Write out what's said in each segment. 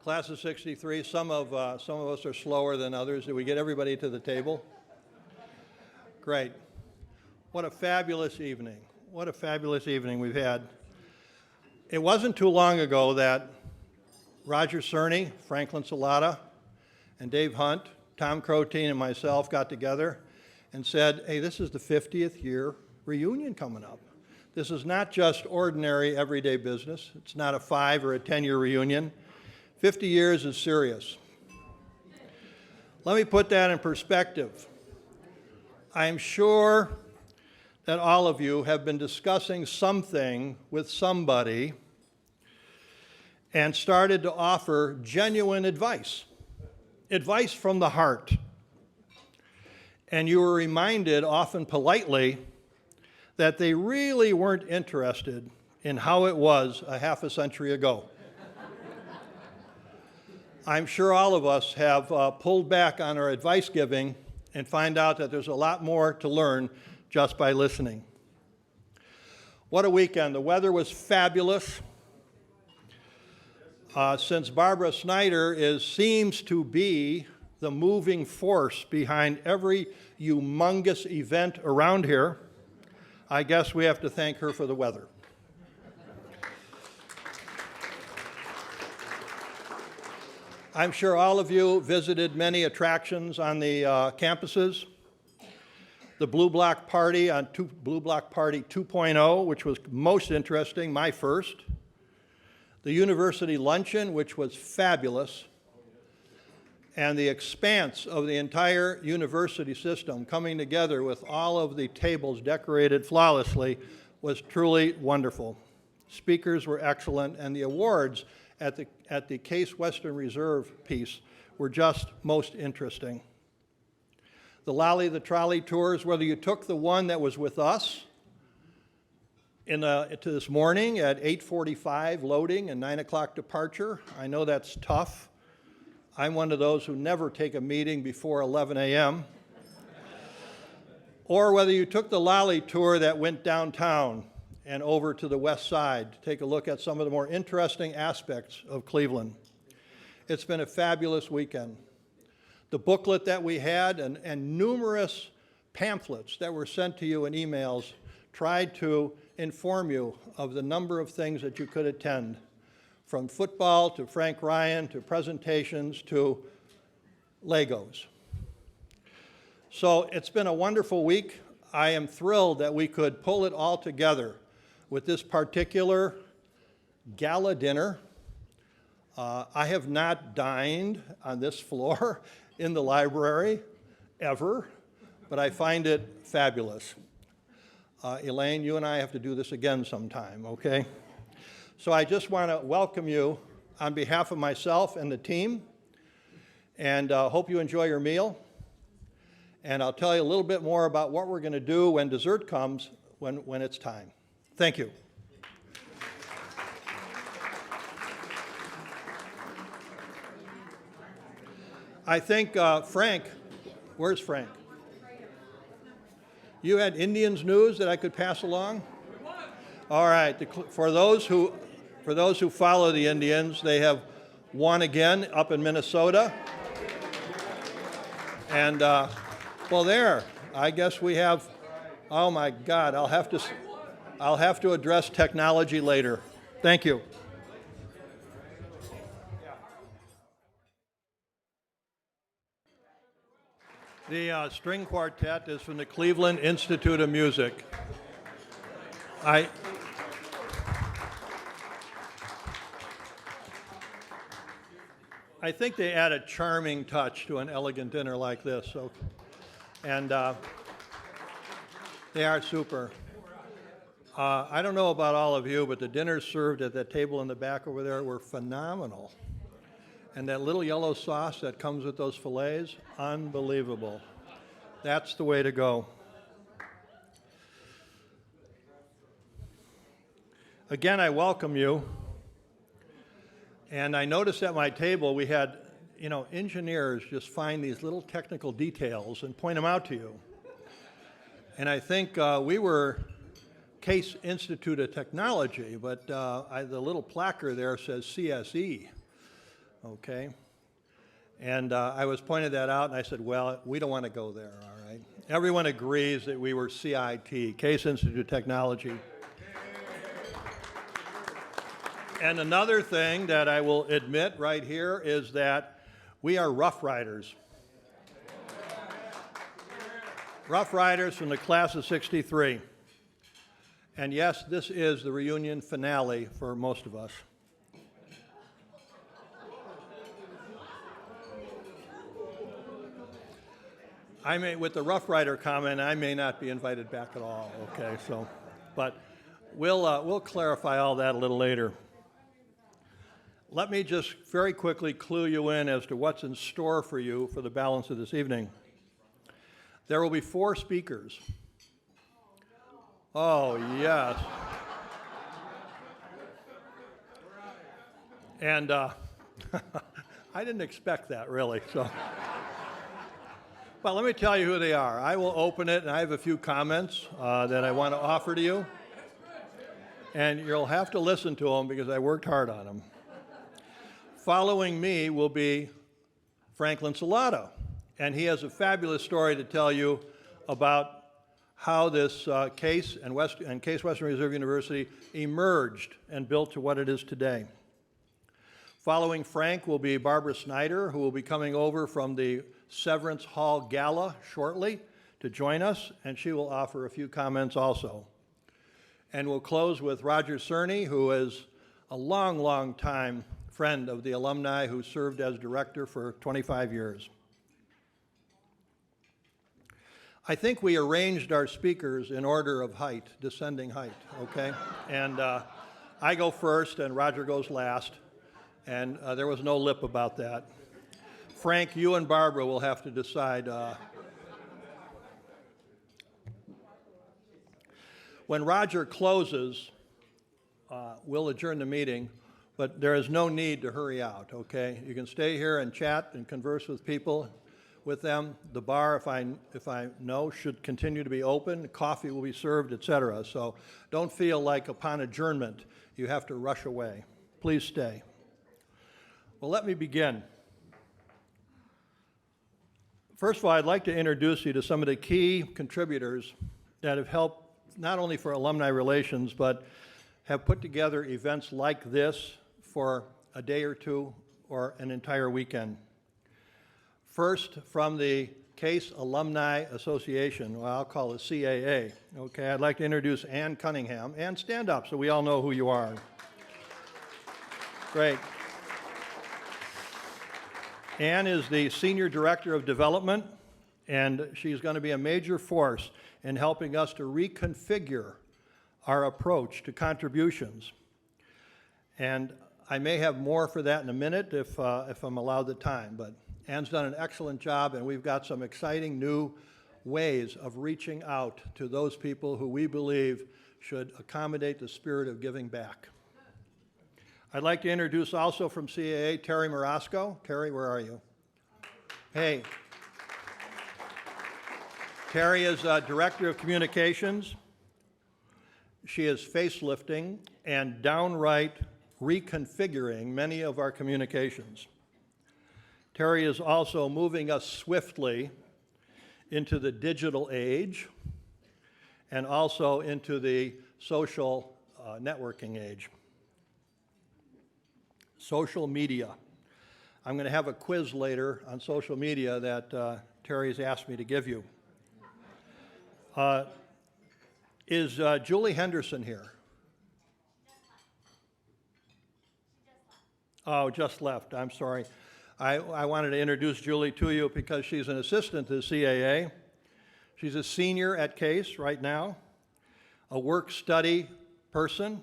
Class of 63, some of us are slower than others. Did we get everybody to the table? Great. What a fabulous evening. What a fabulous evening we've had. It wasn't too long ago that Roger Cerny, Franklin Salata, and Dave Hunt, Tom Crotein, and myself got together and said, hey, this is the 50th year reunion coming up. This is not just ordinary everyday business. It's not a 5 or a 10-year reunion. 50 years is serious. Let me put that in perspective. I'm sure that all of you have been discussing something with somebody and started to offer genuine advice from the heart. And you were reminded, often politely, that they really weren't interested in how it was a half a century ago. I'm sure all of us have pulled back on our advice giving and find out that there's a lot more to learn just by listening. What a weekend. The weather was fabulous. Since Barbara Snyder seems to be the moving force behind every humongous event around here, I guess we have to thank her for the weather. I'm sure all of you visited many attractions on the campuses. The Blue Block Party Blue Block Party 2.0, which was most interesting, my first. The University Luncheon, which was fabulous. And the expanse of the entire university system coming together with all of the tables decorated flawlessly was truly wonderful. Speakers were excellent, and the awards at the Case Western Reserve piece were just most interesting. The Lolly the Trolley tours, whether you took the one that was with us to this morning at 8:45 loading and 9 o'clock departure, I know that's tough. I'm one of those who never take a meeting before 11 a.m. Or whether you took the Lolly tour that went downtown and over to the west side to take a look at some of the more interesting aspects of Cleveland. It's been a fabulous weekend. The booklet that we had and numerous pamphlets that were sent to you in emails tried to inform you of the number of things that you could attend, from football to Frank Ryan to presentations to Legos. So it's been a wonderful week. I am thrilled that we could pull it all together with this particular gala dinner. I have not dined on this floor in the library ever, but I find it fabulous. Elaine, you and I have to do this again sometime, okay? So I just want to welcome you on behalf of myself and the team, and hope you enjoy your meal. And I'll tell you a little bit more about what we're going to do when dessert comes, when it's time. Thank you. I think Frank, where's Frank? You had Indians news that I could pass along? All right, for those who follow the Indians, they have won again up in Minnesota. And well, there, I guess we have, oh my God, I'll have to address technology later. Thank you. The string quartet is from the Cleveland Institute of Music. I think they add a charming touch to an elegant dinner like this. So, and they are super. I don't know about all of you, but the dinners served at that table in the back over there were phenomenal. And that little yellow sauce that comes with those fillets, unbelievable. That's the way to go. Again, I welcome you. And I noticed at my table we had, engineers just find these little technical details and point them out to you. And I think we were Case Institute of Technology, but the little placard there says CSE. okay? And I was pointing that out, and I said, well, we don't want to go there, all right? Everyone agrees that we were CIT, Case Institute of Technology. And another thing that I will admit right here is that we are Rough Riders. Rough Riders from the class of '63. And yes, this is the reunion finale for most of us. With the Rough Rider comment, I may not be invited back at all, okay, so, but we'll clarify all that a little later. Let me just very quickly clue you in as to what's in store for you for the balance of this evening. There will be 4 speakers. Oh, yes. And I didn't expect that, really, so. Well, let me tell you who they are. I will open it, and I have a few comments that I want to offer to you. And you'll have to listen to them because I worked hard on them. Following me will be Franklin Salata, and he has a fabulous story to tell you about how this Case and Case Western Reserve University emerged and built to what it is today. Following Frank will be Barbara Snyder, who will be coming over from the Severance Hall Gala shortly to join us, and she will offer a few comments also. And we'll close with Roger Cerny, who is a long, long time friend of the alumni who served as director for 25 years. I think we arranged our speakers in order of height, descending height, okay? And I go first and Roger goes last, and there was no lip about that. Frank, you and Barbara will have to decide. When Roger closes, we'll adjourn the meeting, but there is no need to hurry out, okay? You can stay here and chat and converse with people, with them. The bar, if I know, should continue to be open. Coffee will be served, etc. So don't feel like upon adjournment you have to rush away. Please stay. Well, let me begin. First of all, I'd like to introduce you to some of the key contributors that have helped not only for alumni relations, but have put together events like this for a day or two or an entire weekend. First, from the Case Alumni Association, well, I'll call it CAA. Okay, I'd like to introduce Ann Cunningham. Ann, stand up so we all know who you are. Great. Ann is the Senior Director of Development, and she's going to be a major force in helping us to reconfigure our approach to contributions. And I may have more for that in a minute if I'm allowed the time, but Ann's done an excellent job, and we've got some exciting new ways of reaching out to those people who we believe should accommodate the spirit of giving back. I'd like to introduce also from CAA, Terry Marasco. Terry, where are you? Hey. Terry is Director of Communications. She is facelifting and downright reconfiguring many of our communications. Terry is also moving us swiftly into the digital age and also into the social networking age. Social media. I'm going to have a quiz later on social media that Terry's asked me to give you. Is Julie Henderson here? Oh, just left. I'm sorry. I wanted to introduce Julie to you because she's an assistant to CAA. She's a senior at Case right now, a work-study person,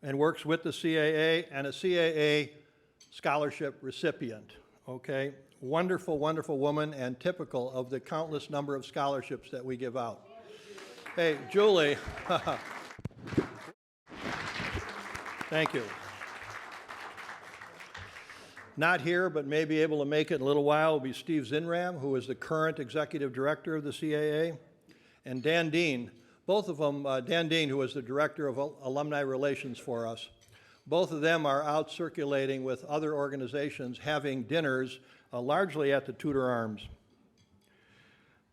and works with the CAA, and a CAA scholarship recipient, okay? Wonderful, wonderful woman, and typical of the countless number of scholarships that we give out. Hey, Julie. Thank you. Not here, but may be able to make it in a little while, will be Steve Zinram, who is the current executive director of the CAA, and Dan Dean. Both of them, Dan Dean, who is the director of alumni relations for us, Both of them are out circulating with other organizations, having dinners largely at the Tudor Arms.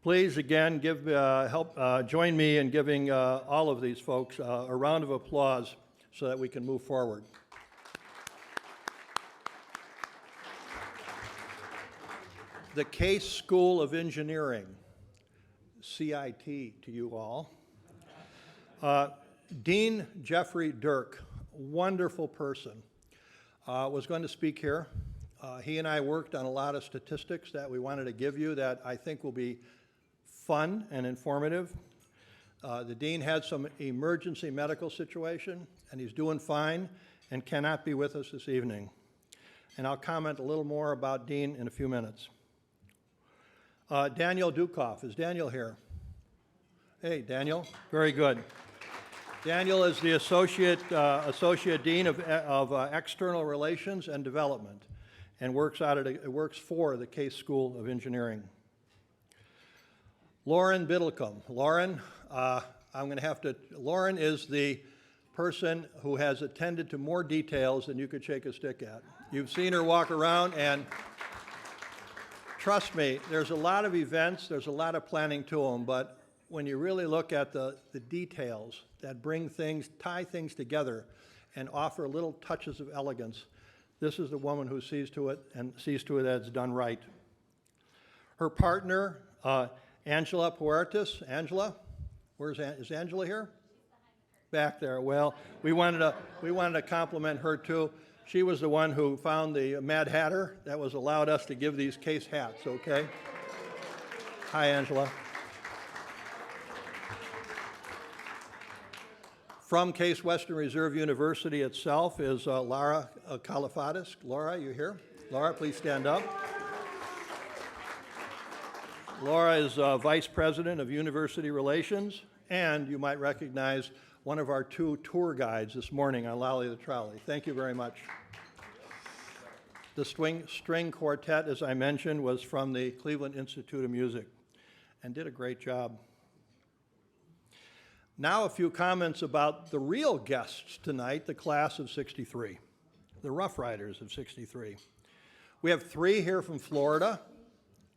Please, again, join me in giving all of these folks a round of applause so that we can move forward. The Case School of Engineering, CIT to you all. Dean Jeffrey Dirk, wonderful person, was going to speak here. He and I worked on a lot of statistics that we wanted to give you that I think will be fun and informative. The dean had some emergency medical situation, and he's doing fine and cannot be with us this evening. And I'll comment a little more about Dean in a few minutes. Daniel Dukoff. Is Daniel here? Hey, Daniel. Very good. Daniel is the Associate Dean of External Relations and Development and works for the Case School of Engineering. Lauren Biddlecombe. Lauren, Lauren is the person who has attended to more details than you could shake a stick at. You've seen her walk around, and trust me, there's a lot of events, there's a lot of planning to them, but when you really look at the details that tie things together and offer little touches of elegance, this is the woman who sees to it that it's done right. Her partner, Angela Puertas. Angela, is Angela here? Back there. Well, we wanted to compliment her too. She was the one who found the Mad Hatter that was allowed us to give these case hats, okay? Hi, Angela. From Case Western Reserve University itself is Laura Kalafatis. Laura, you here? Laura, please stand up. Laura is Vice President of University Relations, and you might recognize one of our two tour guides this morning on Lally the Trolley. Thank you very much. The string quartet, as I mentioned, was from the Cleveland Institute of Music and did a great job. Now a few comments about the real guests tonight, the class of '63, the Rough Riders of '63. We have three here from Florida,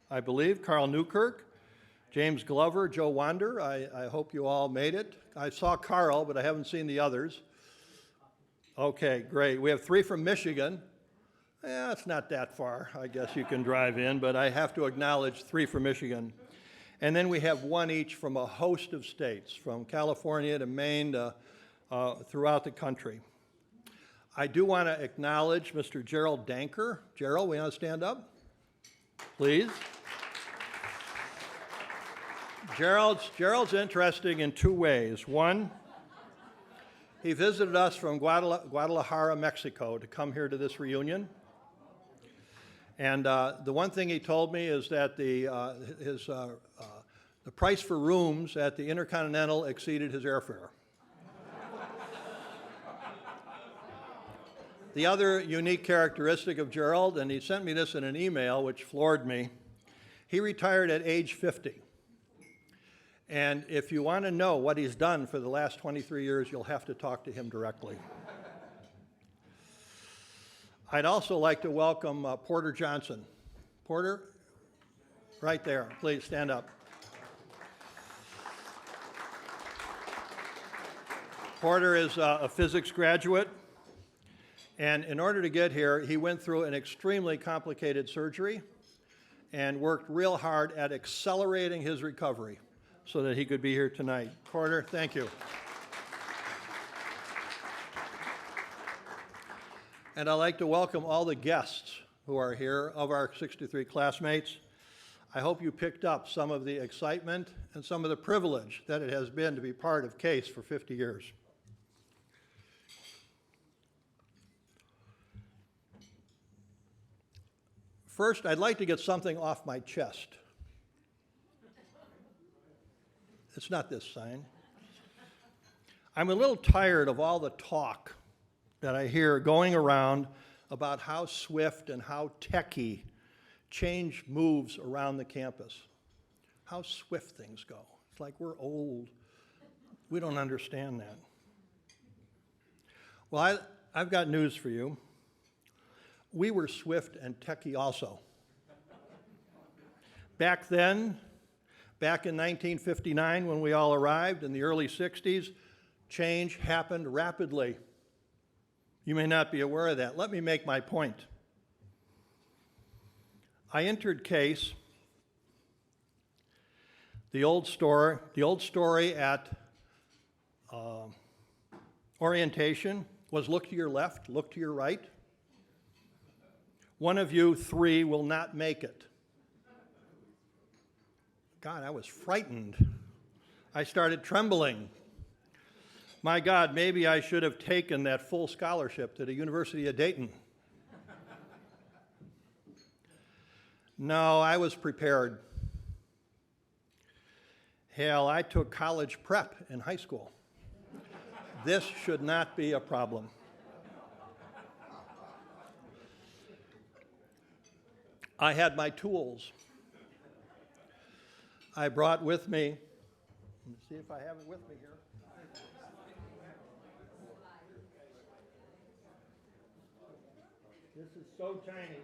I believe, Carl Newkirk, James Glover, Joe Wander. I hope you all made it. I saw Carl, but I haven't seen the others. Okay, great. We have three from Michigan. It's not that far. I guess you can drive in, but I have to acknowledge three from Michigan. And then we have one each from a host of states, from California to Maine to throughout the country. I do want to acknowledge Mr. Gerald Danker. Gerald, we want to stand up? Please. Gerald's interesting in two ways. One, he visited us from Guadalajara, Mexico, to come here to this reunion. And the one thing he told me is that the price for rooms at the Intercontinental exceeded his airfare. The other unique characteristic of Gerald, and he sent me this in an email, which floored me, he retired at age 50. And if you want to know what he's done for the last 23 years, you'll have to talk to him directly. I'd also like to welcome Porter Johnson. Porter, right there, please stand up. Porter is a physics graduate, and in order to get here, he went through an extremely complicated surgery and worked real hard at accelerating his recovery so that he could be here tonight. Porter, thank you. And I'd like to welcome all the guests who are here of our 63 classmates. I hope you picked up some of the excitement and some of the privilege that it has been to be part of CASE for 50 years. First, I'd like to get something off my chest. It's not this sign. I'm a little tired of all the talk that I hear going around about how swift and how techy change moves around the campus. How swift things go. It's like we're old. We don't understand that. Well, I've got news for you. We were swift and techy also. Back then, back in 1959 when we all arrived in the early 60s, change happened rapidly. You may not be aware of that. Let me make my point. I entered Case, the old story at orientation was look to your left, look to your right. One of you three will not make it. God, I was frightened. I started trembling. My God, maybe I should have taken that full scholarship to the University of Dayton. No, I was prepared. Hell, I took college prep in high school. This should not be a problem. I had my tools. I brought with me, let me see if I have it with me here. This is so tiny.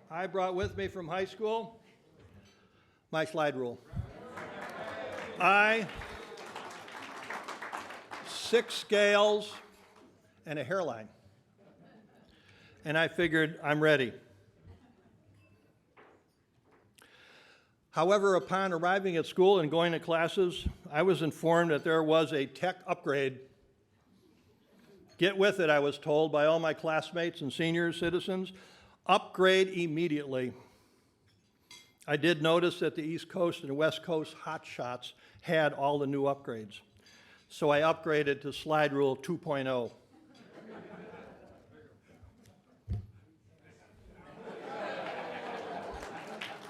I brought with me from high school my slide rule. 6 scales and a hairline. And I figured I'm ready. However, upon arriving at school and going to classes, I was informed that there was a tech upgrade. Get with it, I was told by all my classmates and senior citizens. Upgrade immediately. I did notice that the East Coast and West Coast hotshots had all the new upgrades. So I upgraded to Slide Rule 2.0.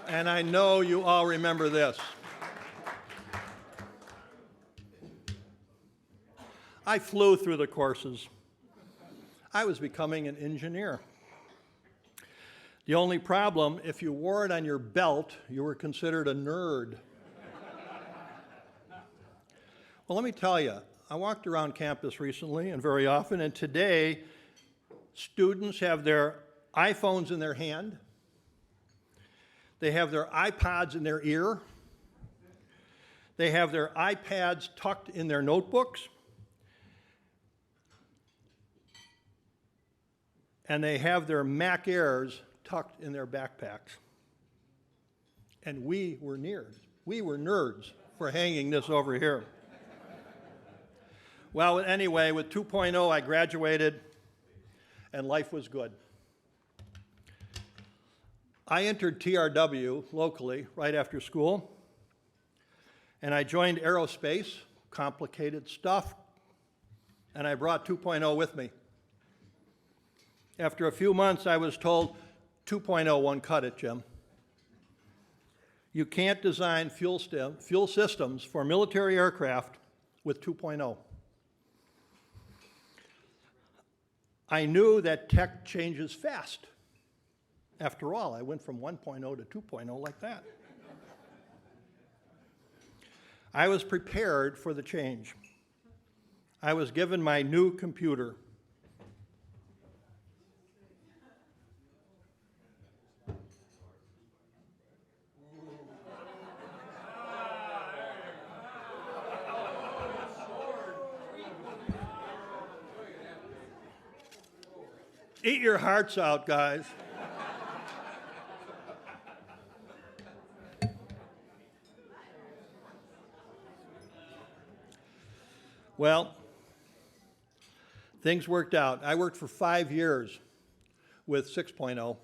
And I know you all remember this. I flew through the courses. I was becoming an engineer. The only problem, if you wore it on your belt, you were considered a nerd. Well, let me tell you, I walked around campus recently and very often, and today students have their iPhones in their hand. They have their iPods in their ear. They have their iPads tucked in their notebooks. And they have their Mac Airs tucked in their backpacks. And we were nerds for hanging this over here. Well, anyway, with 2.0, I graduated, and life was good. I entered TRW locally right after school, and I joined aerospace, complicated stuff, and I brought 2.0 with me. After a few months, I was told, 2.0 won't cut it, Jim. You can't design fuel systems for military aircraft with 2.0. I knew that tech changes fast. After all, I went from 1.0 to 2.0 like that. I was prepared for the change. I was given my new computer. Eat your hearts out, guys. Well, things worked out. I worked for 5 years with 6.0,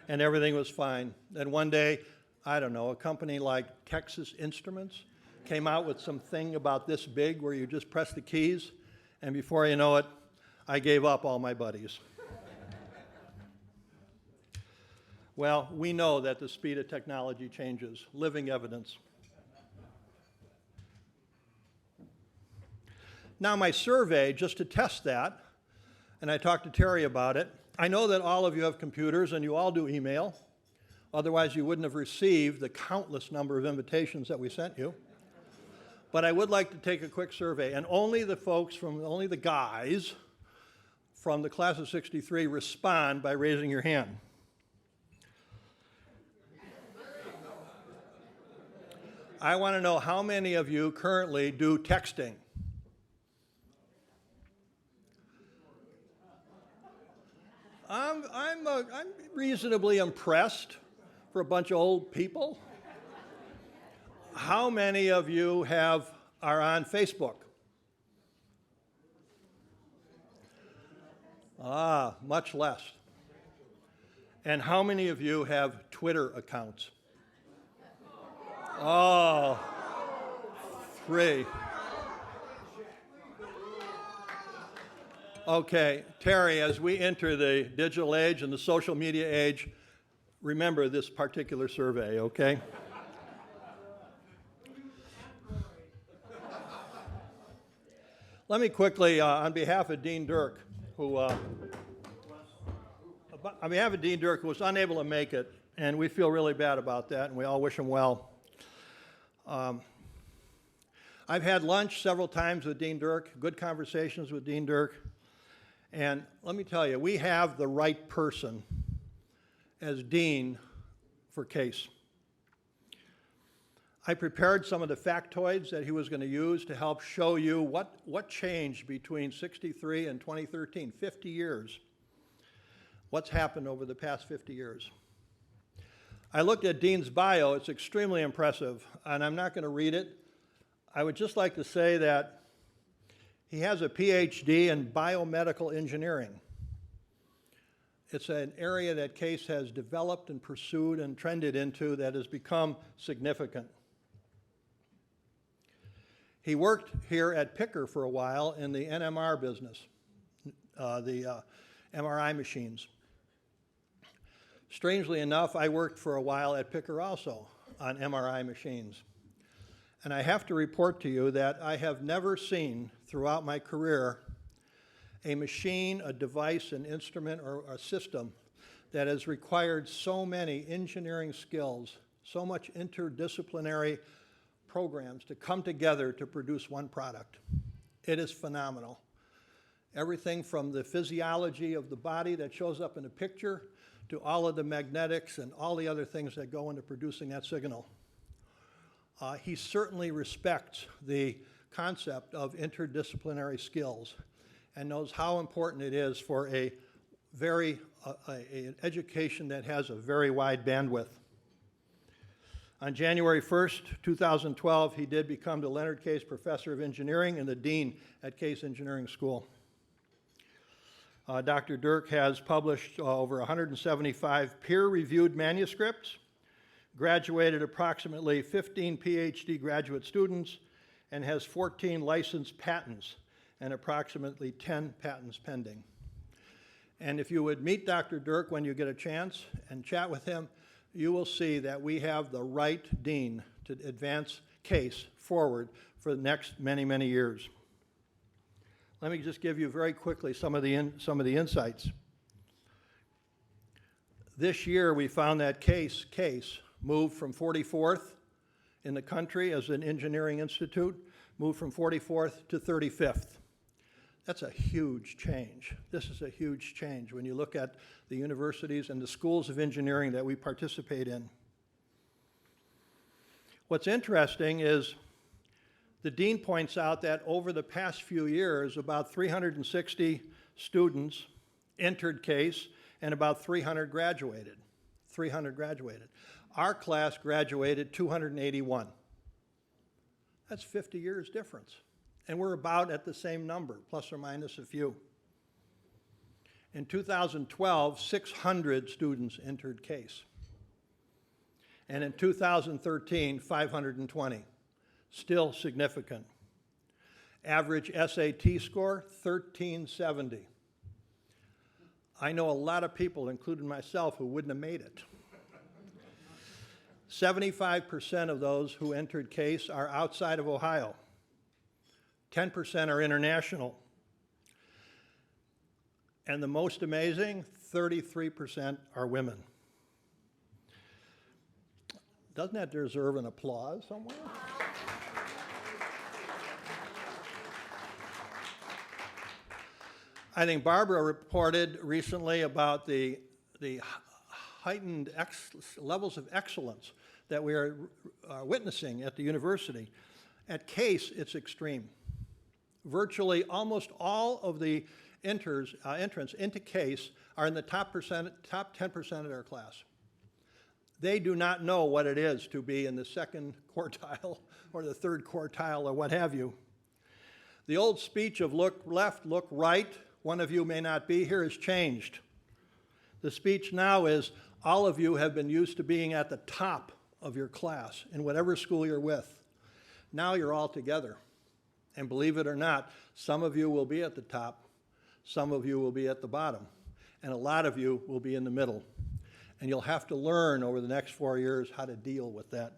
and everything was fine. And one day, I don't know, a company like Texas Instruments came out with something about this big where you just press the keys, and before you know it, I gave up all my buddies. Well, we know that the speed of technology changes, living evidence. Now, my survey, just to test that, and I talked to Terry about it, I know that all of you have computers and you all do email. Otherwise, you wouldn't have received the countless number of invitations that we sent you. But I would like to take a quick survey, and only the guys from the class of 63 respond by raising your hand. I want to know how many of you currently do texting. I'm reasonably impressed for a bunch of old people. How many of you are on Facebook? Much less. And how many of you have Twitter accounts? Oh, 3. Okay, Terry, as we enter the digital age and the social media age, remember this particular survey, okay? Let me quickly, on behalf of Dean Dirk, who was unable to make it, and we feel really bad about that, and we all wish him well. I've had lunch several times with Dean Dirk, good conversations with Dean Dirk, and let me tell you, we have the right person as dean for CASE. I prepared some of the factoids that he was going to use to help show you what changed between 63 and 2013, 50 years. What's happened over the past 50 years? I looked at Dean's bio. It's extremely impressive, and I'm not going to read it. I would just like to say that he has a PhD in biomedical engineering. It's an area that CASE has developed and pursued and trended into that has become significant. He worked here at Picker for a while in the NMR business, the MRI machines. Strangely enough, I worked for a while at Picker also on MRI machines. And I have to report to you that I have never seen throughout my career a machine, a device, an instrument, or a system that has required so many engineering skills, so much interdisciplinary programs to come together to produce one product. It is phenomenal. Everything from the physiology of the body that shows up in a picture to all of the magnetics and all the other things that go into producing that signal. He certainly respects the concept of interdisciplinary skills and knows how important it is for an education that has a very wide bandwidth. On January 1st, 2012, he did become the Leonard Case Professor of Engineering and the Dean at Case Engineering School. Dr. Dirk has published over 175 peer-reviewed manuscripts, graduated approximately 15 PhD graduate students, and has 14 licensed patents and approximately 10 patents pending. And if you would meet Dr. Dirk when you get a chance and chat with him, you will see that we have the right dean to advance CASE forward for the next many, many years. Let me just give you very quickly some of the insights. This year we found that CASE moved from 44th in the country as an engineering institute, moved from 44th to 35th. That's a huge change. This is a huge change when you look at the universities and the schools of engineering that we participate in. What's interesting is the dean points out that over the past few years, about 360 students entered CASE and about 300 graduated. Our class graduated 281. That's 50 years difference. And we're about at the same number, plus or minus a few. In 2012, 600 students entered CASE. And in 2013, 520. Still significant. Average SAT score, 1370. I know a lot of people, including myself, who wouldn't have made it. 75% of those who entered CASE are outside of Ohio. 10% are international. And the most amazing, 33% are women. Doesn't that deserve an applause somewhere? I think Barbara reported recently about the heightened levels of excellence that we are witnessing at the university. At Case, it's extreme. Virtually almost all of the entrants into Case are in the top 10% of their class. They do not know what it is to be in the second quartile or the third quartile or what have you. The old speech of look left, look right, one of you may not be here, has changed. The speech now is all of you have been used to being at the top of your class in whatever school you're with. Now you're all together. And believe it or not, some of you will be at the top, some of you will be at the bottom, and a lot of you will be in the middle. And you'll have to learn over the next 4 years how to deal with that.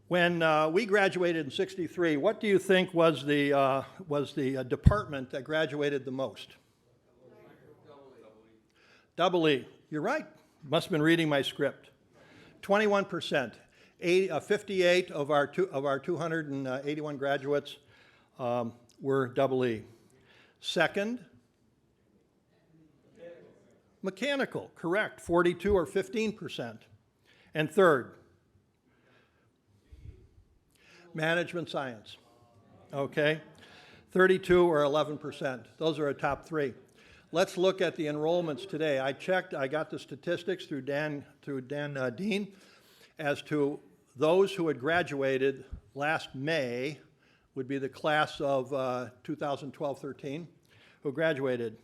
When we graduated in '63, what do you think was the department that graduated the most? Double E. You're right. Must have been reading my script. 21%. 58 of our 281 graduates were double E. Second, mechanical, correct, 42 or 15%. And third, management science, okay, 32 or 11%. Those are our top three. Let's look at the enrollments today. I checked, I got the statistics through Dan Dean as to those who had graduated last May would be the class of 2012-13 who graduated.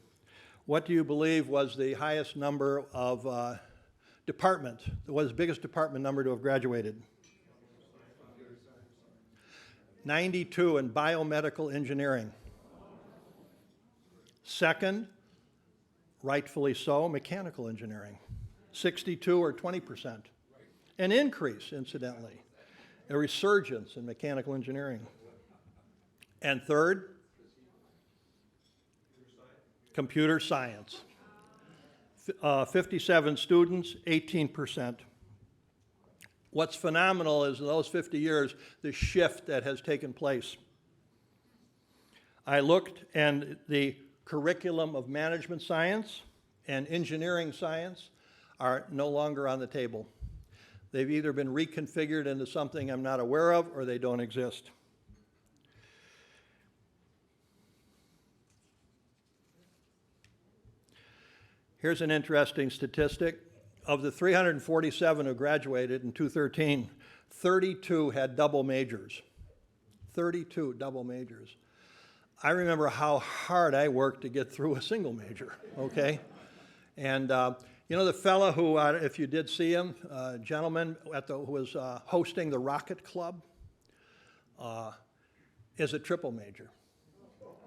What do you believe was the highest number of department, was the biggest department number to have graduated? 92 in biomedical engineering. Second, rightfully so, mechanical engineering. 62 or 20%. An increase, incidentally, a resurgence in mechanical engineering. And third, computer science. 57 students, 18%. What's phenomenal is in those 50 years, the shift that has taken place. I looked, and the curriculum of management science and engineering science are no longer on the table. They've either been reconfigured into something I'm not aware of, or they don't exist. Here's an interesting statistic. Of the 347 who graduated in 2013, 32 had double majors. 32 double majors. I remember how hard I worked to get through a single major, okay? And you know the fellow who, if you did see him, gentleman who was hosting the Rocket Club, is a triple major.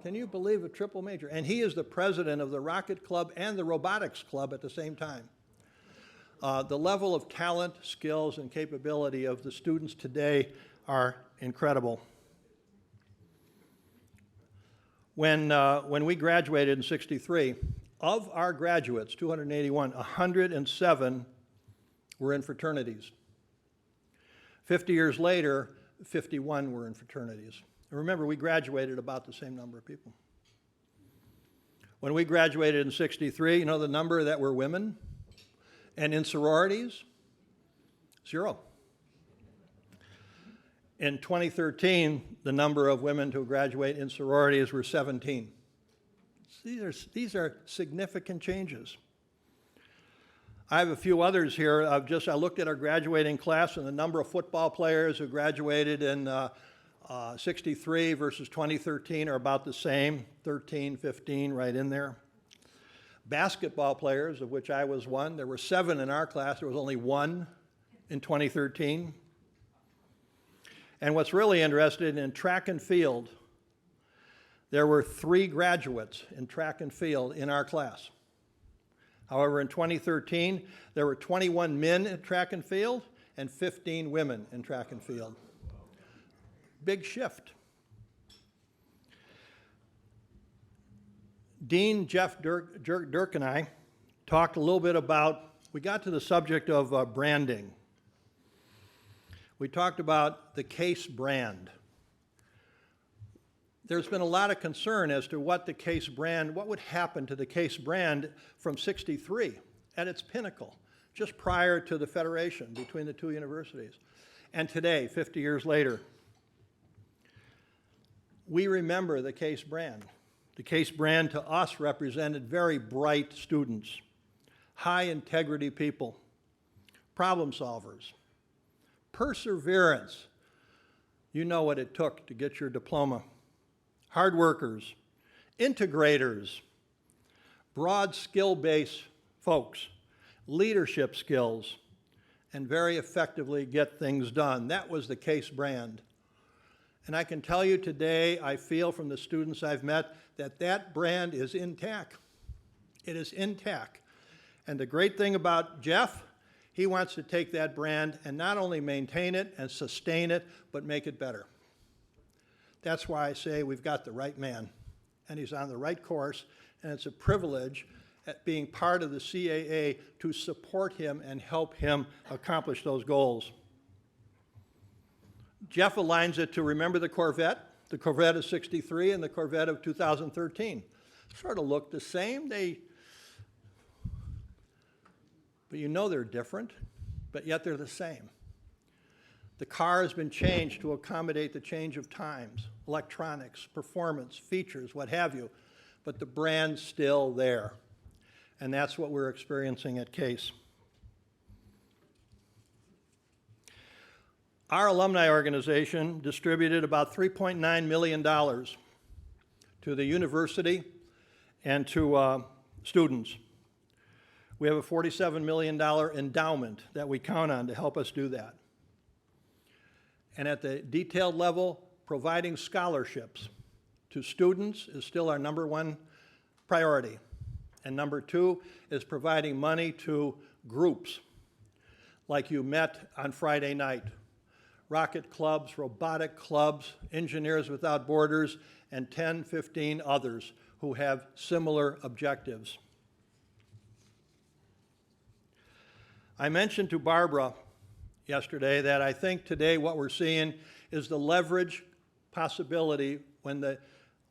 Can you believe a triple major? And he is the president of the Rocket Club and the Robotics Club at the same time. The level of talent, skills, and capability of the students today are incredible. When we graduated in '63, of our graduates, 281, 107 were in fraternities. 50 years later, 51 were in fraternities. And remember, we graduated about the same number of people. When we graduated in '63, you know the number that were women? And in sororities, 0. In 2013, the number of women to graduate in sororities were 17. These are significant changes. I have a few others here. I looked at our graduating class, and the number of football players who graduated in '63 versus 2013 are about the same, 13, 15, right in there. Basketball players, of which I was one, there were 7 in our class, there was only 1 in 2013. And what's really interesting, in track and field, there were 3 graduates in track and field in our class. However, in 2013, there were 21 men in track and field and 15 women in track and field. Big shift. Dean Jeff Dirk and I talked a little bit about, we got to the subject of branding. We talked about the Case brand. There's been a lot of concern as to what would happen to the Case brand from '63 at its pinnacle, just prior to the federation between the two universities. And today, 50 years later, we remember the Case brand. The Case brand to us represented very bright students, high integrity people, problem solvers, perseverance. You know what it took to get your diploma. Hard workers, integrators, broad skill-based folks, leadership skills, and very effectively get things done. That was the Case brand. And I can tell you today, I feel from the students I've met, that that brand is intact. It is intact. And the great thing about Jeff, he wants to take that brand and not only maintain it and sustain it, but make it better. That's why I say we've got the right man, and he's on the right course, and it's a privilege at being part of the CAA to support him and help him accomplish those goals. Jeff aligns it to remember the Corvette of '63 and the Corvette of 2013. Sort of look the same, but you know they're different, but yet they're the same. The car has been changed to accommodate the change of times, electronics, performance, features, what have you, but the brand's still there. And that's what we're experiencing at Case. Our alumni organization distributed about $3.9 million to the university and to students. We have a $47 million endowment that we count on to help us do that. And at the detailed level, providing scholarships to students is still our number one priority. And number two is providing money to groups like you met on Friday night. Rocket clubs, robotic clubs, Engineers Without Borders, and 10, 15 others who have similar objectives. I mentioned to Barbara yesterday that I think today what we're seeing is the leverage possibility when the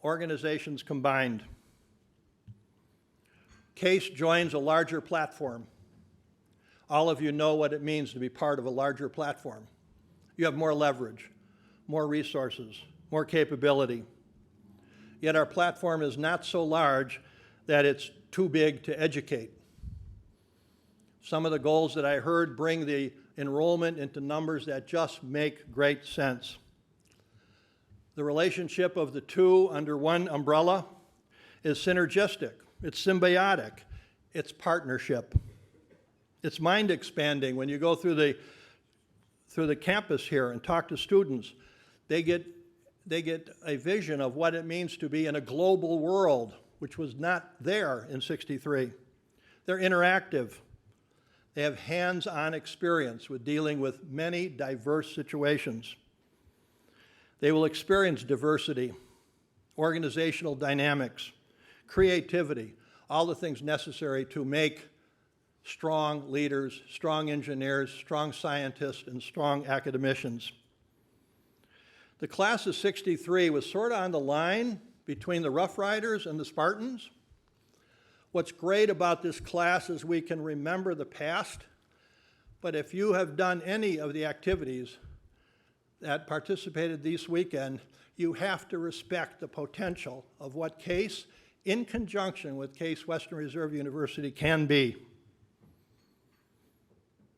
organizations combined. Case joins a larger platform. All of you know what it means to be part of a larger platform. You have more leverage, more resources, more capability. Yet our platform is not so large that it's too big to educate. Some of the goals that I heard bring the enrollment into numbers that just make great sense. The relationship of the two under one umbrella is synergistic, it's symbiotic, it's partnership. It's mind expanding. When you go through the campus here and talk to students, they get a vision of what it means to be in a global world, which was not there in '63. They're interactive. They have hands-on experience with dealing with many diverse situations. They will experience diversity, organizational dynamics, creativity, all the things necessary to make strong leaders, strong engineers, strong scientists, and strong academicians. The class of '63 was sort of on the line between the Rough Riders and the Spartans. What's great about this class is we can remember the past, but if you have done any of the activities that participated this weekend, you have to respect the potential of what Case, in conjunction with Case Western Reserve University, can be.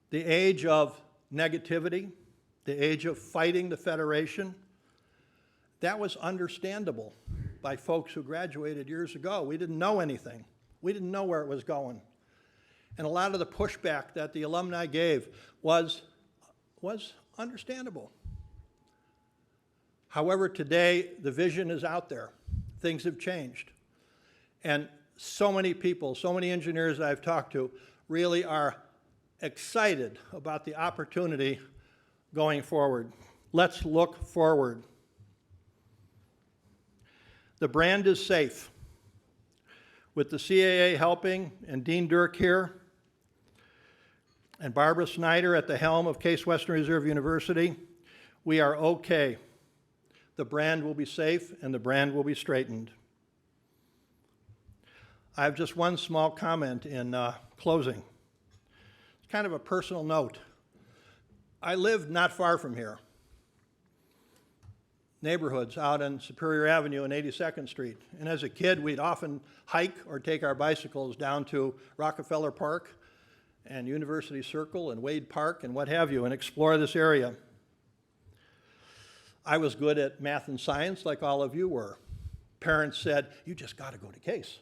The age of negativity, the age of fighting the Federation, that was understandable by folks who graduated years ago. We didn't know anything. We didn't know where it was going. And a lot of the pushback that the alumni gave was understandable. However, today, the vision is out there. Things have changed. And so many people, so many engineers that I've talked to really are excited about the opportunity going forward. Let's look forward. The brand is safe. With the CAA helping, and Dean Dirk here, and Barbara Snyder at the helm of Case Western Reserve University, we are okay. the brand will be safe and the brand will be straightened. I have just one small comment in closing. It's kind of a personal note. I lived not far from here. Neighborhoods out on Superior Avenue and 82nd Street. And as a kid, we'd often hike or take our bicycles down to Rockefeller Park and University Circle and Wade Park and what have you and explore this area. I was good at math and science like all of you were. Parents said, you just got to go to Case.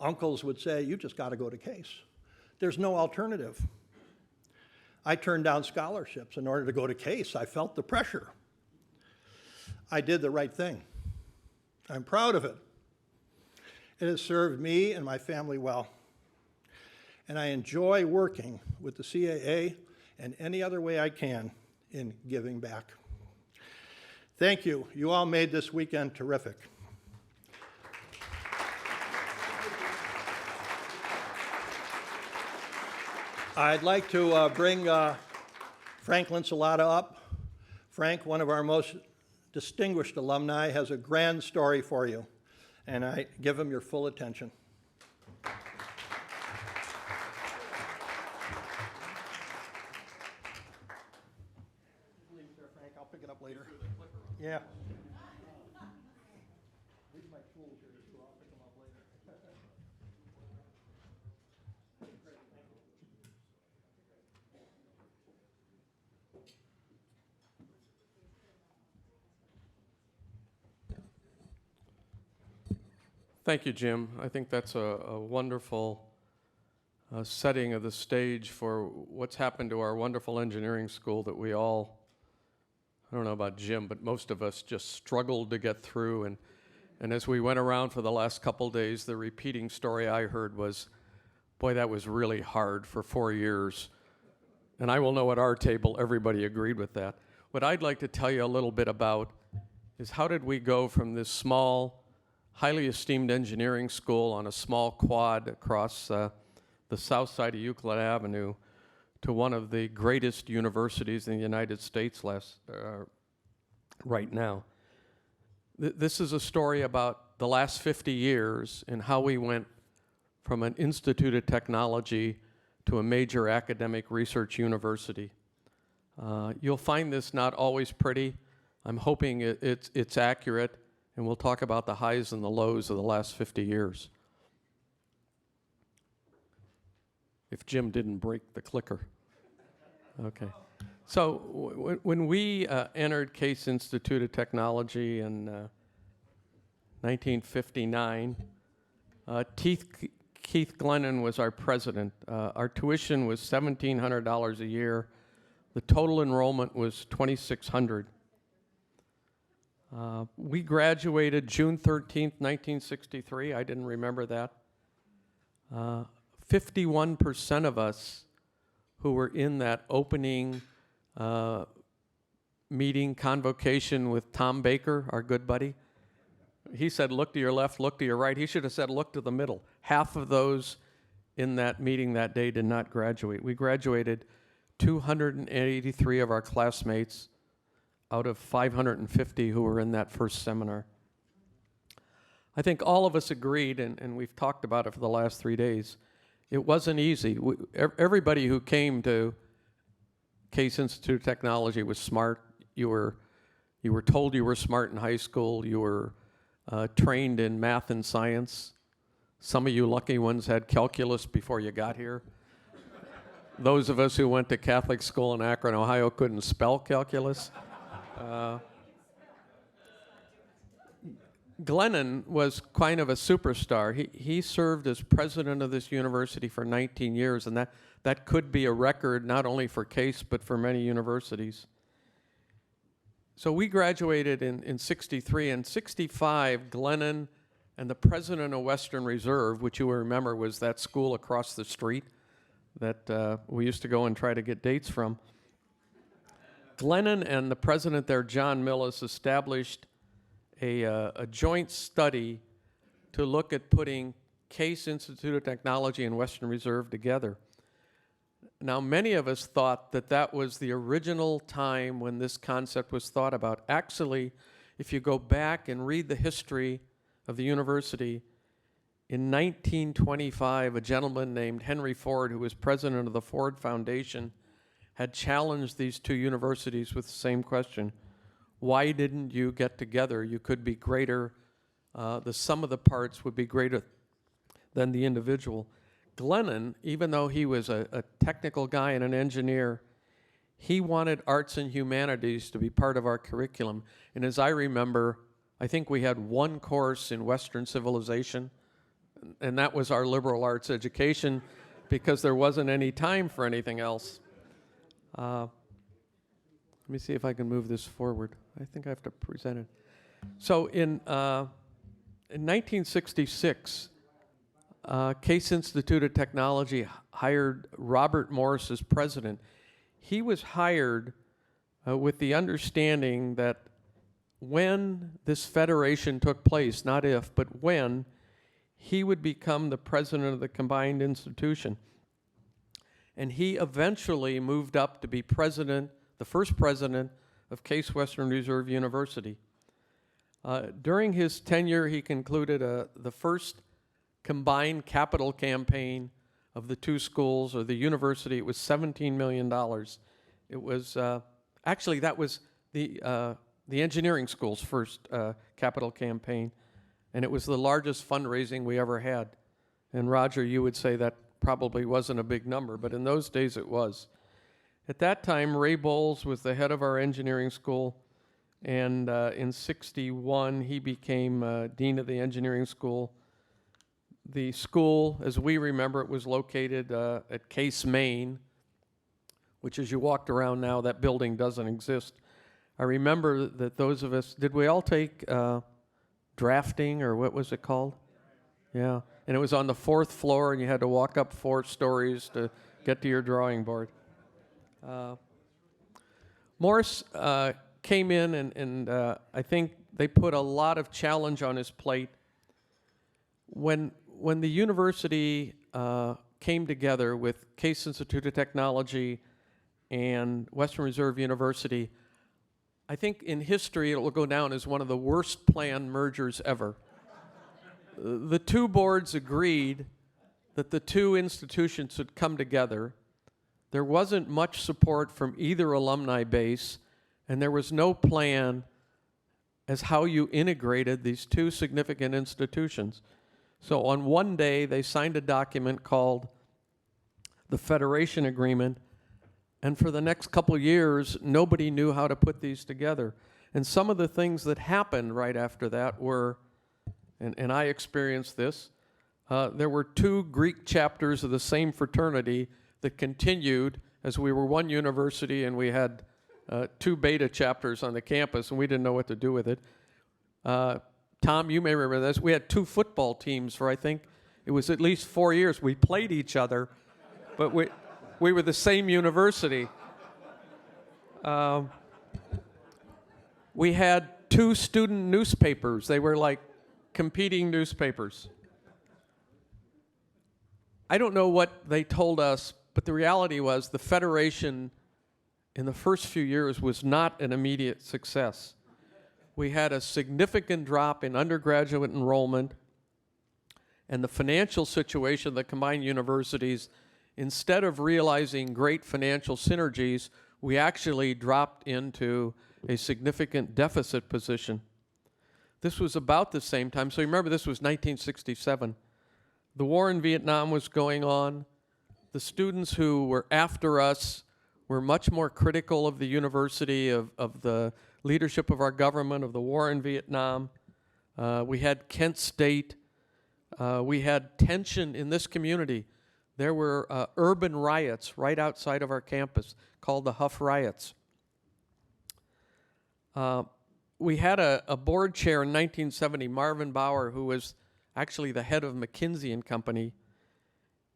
Uncles would say, you just got to go to Case. There's no alternative. I turned down scholarships in order to go to Case. I felt the pressure. I did the right thing. I'm proud of it. It has served me and my family well. And I enjoy working with the CAA and any other way I can in giving back. Thank you. You all made this weekend terrific. I'd like to bring Frank Linsalata up. Frank, one of our most distinguished alumni, has a grand story for you, and I give him your full attention. Leave it there, Frank. I'll pick it up later. Yeah. Leave my tools here too. I'll pick them up later. Thank you, Jim. I think that's a wonderful setting of the stage for what's happened to our wonderful engineering school that we all, I don't know about Jim, but most of us just struggled to get through. And as we went around for the last couple days, the repeating story I heard was, boy, that was really hard for 4 years. And I will know at our table, everybody agreed with that. What I'd like to tell you a little bit about is how did we go from this small, highly esteemed engineering school on a small quad across the south side of Euclid Avenue to one of the greatest universities in the United States right now. This is a story about the last 50 years and how we went from an institute of technology to a major academic research university. You'll find this not always pretty. I'm hoping it's accurate, and we'll talk about the highs and the lows of the last 50 years. If Jim didn't break the clicker. Okay. So when we entered Case Institute of Technology in 1959, Keith Glennon was our president. Our tuition was $1,700 a year. The total enrollment was 2,600. We graduated June 13th, 1963. I didn't remember that. 51% of us who were in that opening meeting, convocation with Tom Baker, our good buddy. He said, look to your left, look to your right. He should have said, look to the middle. Half of those in that meeting that day did not graduate. We graduated 283 of our classmates out of 550 who were in that first seminar. I think all of us agreed, and we've talked about it for the last 3 days, it wasn't easy. Everybody who came to Case Institute of Technology was smart. You were told you were smart in high school. You were trained in math and science. Some of you lucky ones had calculus before you got here. Those of us who went to Catholic school in Akron, Ohio couldn't spell calculus. Glennon was kind of a superstar. He served as president of this university for 19 years, and that could be a record not only for Case, but for many universities. So we graduated in 63. In 65, Glennon and the president of Western Reserve, which you will remember was that school across the street that we used to go and try to get dates from, Glennon and the president there, John Millis, established a joint study to look at putting Case Institute of Technology and Western Reserve together. Now, many of us thought that was the original time when this concept was thought about. Actually, if you go back and read the history of the university, in 1925, a gentleman named Henry Ford, who was president of the Ford Foundation, had challenged these two universities with the same question. Why didn't you get together? You could be greater. The sum of the parts would be greater than the individual. Glennon, even though he was a technical guy and an engineer, he wanted arts and humanities to be part of our curriculum. And as I remember, I think we had one course in Western civilization, and that was our liberal arts education because there wasn't any time for anything else. Let me see if I can move this forward. I think I have to present it. So in 1966, Case Institute of Technology hired Robert Morris as president. He was hired with the understanding that when this federation took place, not if, but when, he would become the president of the combined institution. And he eventually moved up to be president, the first president of Case Western Reserve University. During his tenure, he concluded the first combined capital campaign of the two schools or the university. It was $17 million. It was, actually that was the engineering school's first capital campaign, and it was the largest fundraising we ever had. And Roger, you would say that probably wasn't a big number, but in those days it was. At that time, Ray Bowles was the head of our engineering school, and in '61 he became dean of the engineering school. The school, as we remember it, was located at Case, Maine, which as you walked around now, that building doesn't exist. I remember that those of us, did we all take drafting, or what was it called? Yeah, and it was on the 4th floor, and you had to walk up 4 stories to get to your drawing board. Morris came in, and I think they put a lot of challenge on his plate. When the university came together with Case Institute of Technology and Western Reserve University, I think in history it will go down as one of the worst planned mergers ever. The two boards agreed that the two institutions would come together. There wasn't much support from either alumni base, and there was no plan as how you integrated these two significant institutions. So on one day, they signed a document called the Federation Agreement, and for the next couple years, nobody knew how to put these together. And some of the things that happened right after that were, and I experienced this, there were 2 Greek chapters of the same fraternity that continued as we were one university, and we had 2 beta chapters on the campus, and we didn't know what to do with it. Tom, you may remember this. We had 2 football teams for, I think, it was at least 4 years. We played each other, but we were the same university. We had 2 student newspapers. They were like competing newspapers. I don't know what they told us, but the reality was the Federation in the first few years was not an immediate success. We had a significant drop in undergraduate enrollment, and the financial situation of the combined universities, instead of realizing great financial synergies, we actually dropped into a significant deficit position. This was about the same time. So remember, this was 1967. The war in Vietnam was going on. The students who were after us were much more critical of the university, of the leadership of our government, of the war in Vietnam. We had Kent State. We had tension in this community. There were urban riots right outside of our campus called the Huff Riots. We had a board chair in 1970, Marvin Baer, who was actually the head of McKinsey & Company,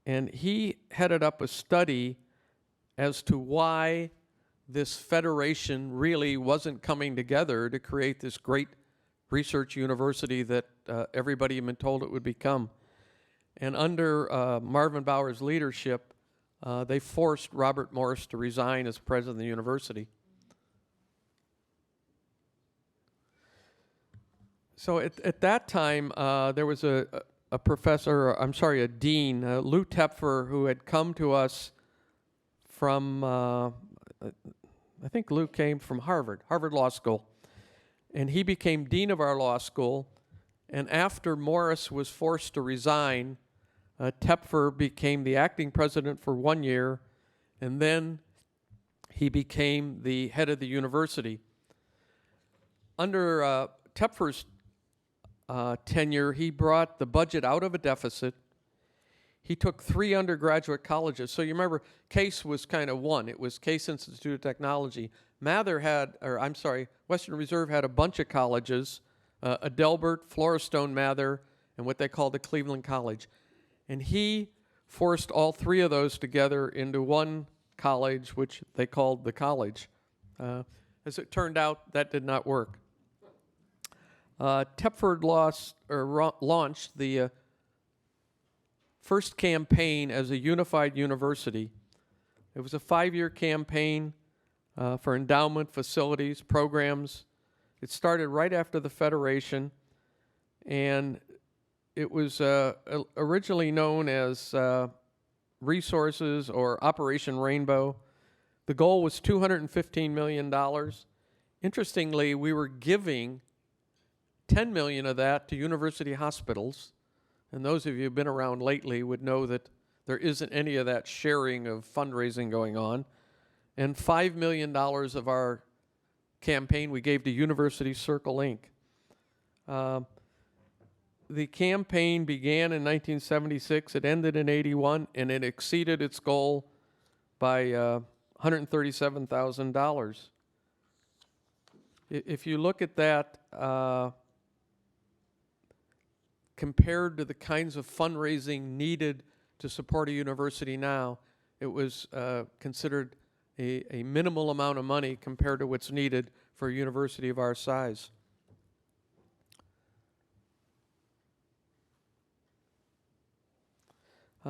and he headed up a study as to why this federation really wasn't coming together to create this great research university that everybody had been told it would become. And under Marvin Baer's leadership, they forced Robert Morris to resign as president of the university. So at that time, there was a professor, a dean, Lou Tepfer, who had come to us from, I think Lou came from Harvard Law School. And he became dean of our law school. And after Morris was forced to resign, Tepfer became the acting president for 1 year, and then he became the head of the university. Under Tepfer's tenure, he brought the budget out of a deficit. He took 3 undergraduate colleges. So you remember, Case was kind of one. It was Case Institute of Technology. Western Reserve had a bunch of colleges, Adelbert, Floristone, Mather, and what they called the Cleveland College. And he forced all 3 of those together into one college, which they called the college. As it turned out, that did not work. Tepfer launched the first campaign as a unified university. It was a 5-year campaign for endowment, facilities, programs. It started right after the Federation, and it was originally known as Resources or Operation Rainbow. The goal was $215 million. Interestingly, we were giving $10 million of that to university hospitals. And those of you who've been around lately would know that there isn't any of that sharing of fundraising going on. And $5 million of our campaign we gave to University Circle, Inc. The campaign began in 1976, it ended in 81, and it exceeded its goal by $137,000. If you look at that, compared to the kinds of fundraising needed to support a university now, it was considered a minimal amount of money compared to what's needed for a university of our size.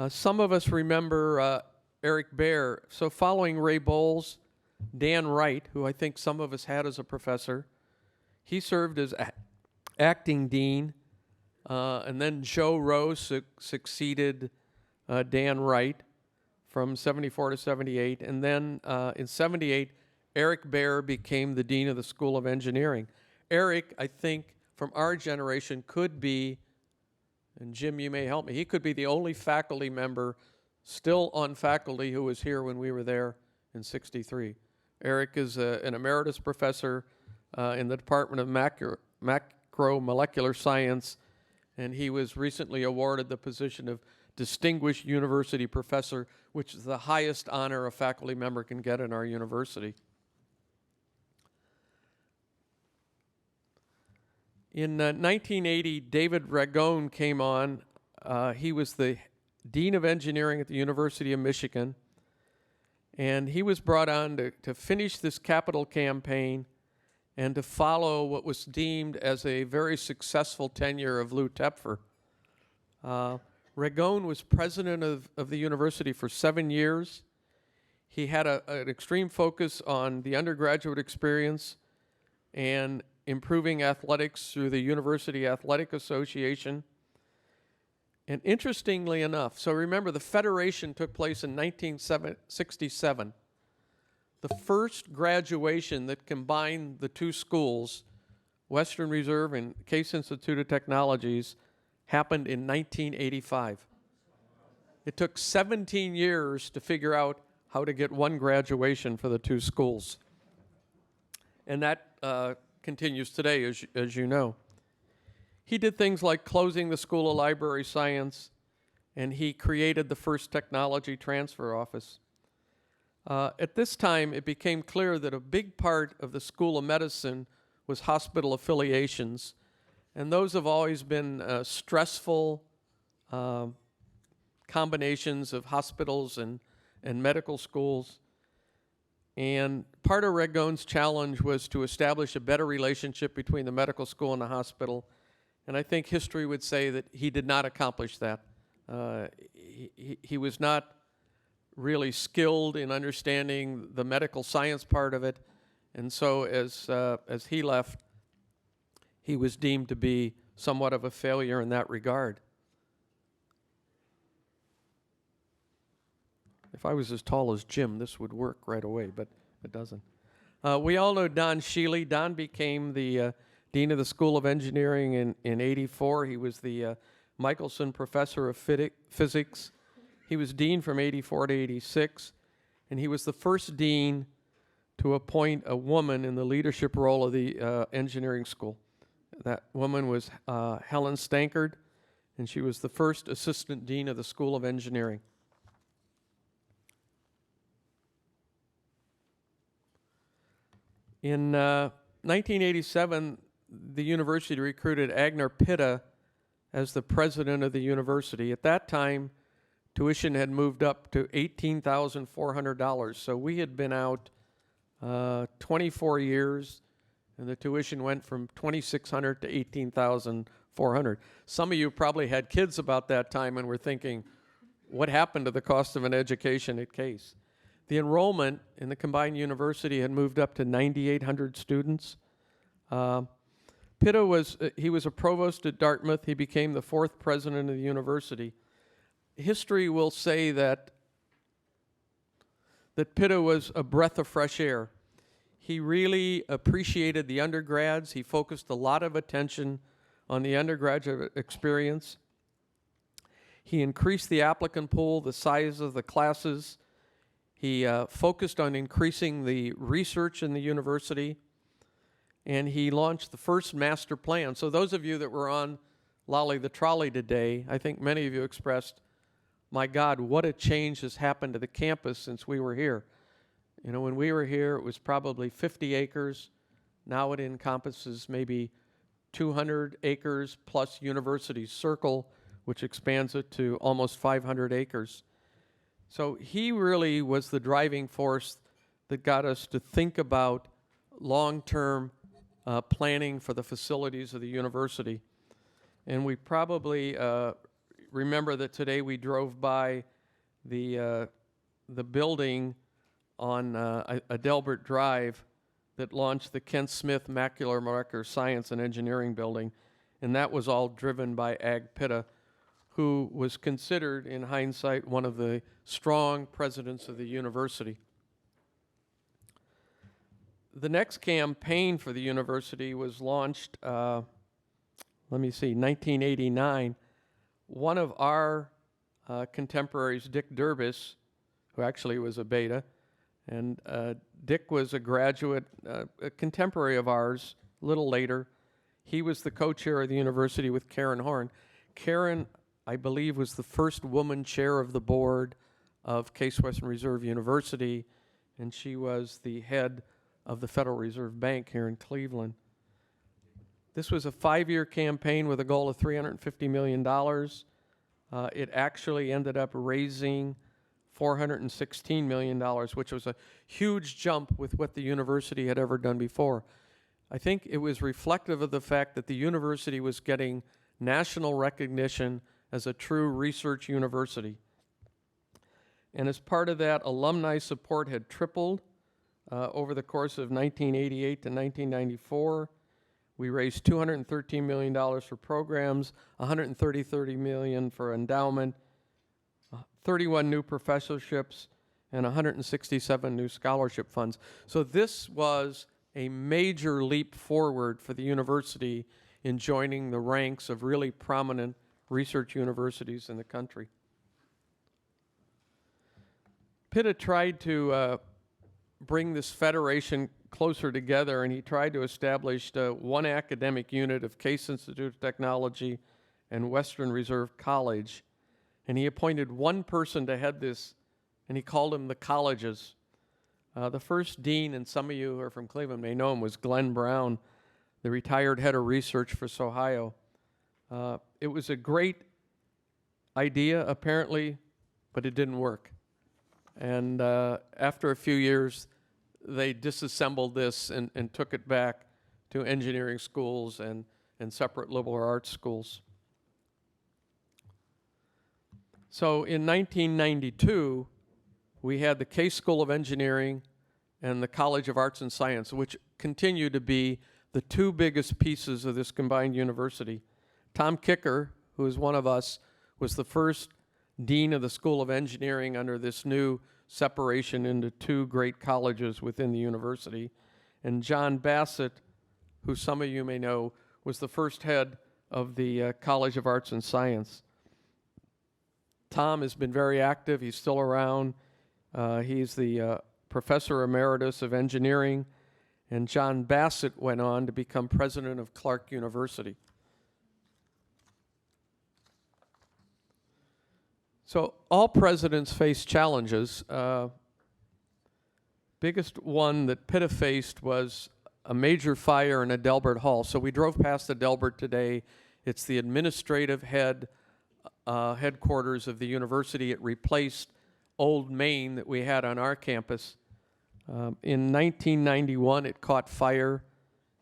Some of us remember Eric Baer. So following Ray Bowles, Dan Wright, who I think some of us had as a professor, he served as acting dean, and then Joe Rose succeeded Dan Wright from 74 to 78. And then in 78, Eric Baer became the dean of the School of Engineering. Eric, I think, from our generation could be, and Jim, you may help me, he could be the only faculty member still on faculty who was here when we were there in 63. Eric is an emeritus professor in the Department of Macromolecular Science, and he was recently awarded the position of Distinguished University Professor, which is the highest honor a faculty member can get in our university. In 1980, David Ragone came on. He was the Dean of Engineering at the University of Michigan, and he was brought on to finish this capital campaign and to follow what was deemed as a very successful tenure of Lou Tepfer. Ragone was president of the university for 7 years. He had an extreme focus on the undergraduate experience and improving athletics through the University Athletic Association. And interestingly enough, so remember the Federation took place in 1967. The first graduation that combined the 2 schools, Western Reserve and Case Institute of Technologies, happened in 1985. It took 17 years to figure out how to get one graduation for the 2 schools. And that continues today, as you know. He did things like closing the School of Library Science, and he created the first technology transfer office. At this time, it became clear that a big part of the School of Medicine was hospital affiliations, and those have always been stressful combinations of hospitals and medical schools. And part of Ragone's challenge was to establish a better relationship between the medical school and the hospital. And I think history would say that he did not accomplish that. He was not really skilled in understanding the medical science part of it. And so as he left, he was deemed to be somewhat of a failure in that regard. If I was as tall as Jim, this would work right away, but it doesn't. We all know Don Shealy. Don became the Dean of the School of Engineering in 84. He was the Michelson Professor of Physics. He was Dean from 84 to 86, and he was the first Dean to appoint a woman in the leadership role of the engineering school. That woman was Helen Stankard, and she was the first Assistant Dean of the School of Engineering. In 1987, the university recruited Agner Pitta as the president of the university. At that time, tuition had moved up to $18,400. So we had been out 24 years, and the tuition went from $2,600 to $18,400. Some of you probably had kids about that time and were thinking, what happened to the cost of an education at Case? The enrollment in the combined university had moved up to 9,800 students. Pitta was a provost at Dartmouth. He became the 4th president of the university. History will say that Pitta was a breath of fresh air. He really appreciated the undergrads. He focused a lot of attention on the undergraduate experience. He increased the applicant pool, the size of the classes. He focused on increasing the research in the university, and he launched the first master plan. So those of you that were on Lolly the Trolley today, I think many of you expressed, my God, what a change has happened to the campus since we were here. You know, when we were here, it was probably 50 acres. Now it encompasses maybe 200 acres plus University Circle, which expands it to almost 500 acres. So he really was the driving force that got us to think about long-term planning for the facilities of the university. And we probably remember that today we drove by the building on Adelbert Drive that launched the Kent Smith Macular Molecular Science and Engineering Building, and that was all driven by Ag Pitta, who was considered, in hindsight, one of the strong presidents of the university. The next campaign for the university was launched, 1989. One of our contemporaries, Dick Durbis, who actually was a beta, and Dick was a graduate, a contemporary of ours, a little later. He was the co-chair of the university with Karen Horn. Karen, I believe, was the first woman chair of the board of Case Western Reserve University, and she was the head of the Federal Reserve Bank here in Cleveland. This was a 5-year campaign with a goal of $350 million. It actually ended up raising $416 million, which was a huge jump with what the university had ever done before. I think it was reflective of the fact that the university was getting national recognition as a true research university. And as part of that, alumni support had tripled over the course of 1988 to 1994. We raised $213 million for programs, $130 million for endowment, 31 new professorships, and 167 new scholarship funds. So this was a major leap forward for the university in joining the ranks of really prominent research universities in the country. Pitta tried to bring this federation closer together, and he tried to establish one academic unit of Case Institute of Technology and Western Reserve College, and he appointed one person to head this, and he called them the colleges. The first dean, and some of you who are from Cleveland may know him, was Glenn Brown, the retired head of research for Ohio. It was a great idea, apparently, but it didn't work. And after a few years, they disassembled this and took it back to engineering schools and separate liberal arts schools. So in 1992, we had the Case School of Engineering and the College of Arts and Science, which continue to be the two biggest pieces of this combined university. Tom Kicker, who is one of us, was the first dean of the School of Engineering under this new separation into two great colleges within the university. And John Bassett, who some of you may know, was the first head of the College of Arts and Science. Tom has been very active. He's still around. He's the professor emeritus of engineering. And John Bassett went on to become president of Clark University. So all presidents face challenges. Biggest one that Pitta faced was a major fire in Adelbert Hall. So we drove past Adelbert today. It's the administrative headquarters of the university. It replaced Old Main that we had on our campus. In 1991, it caught fire,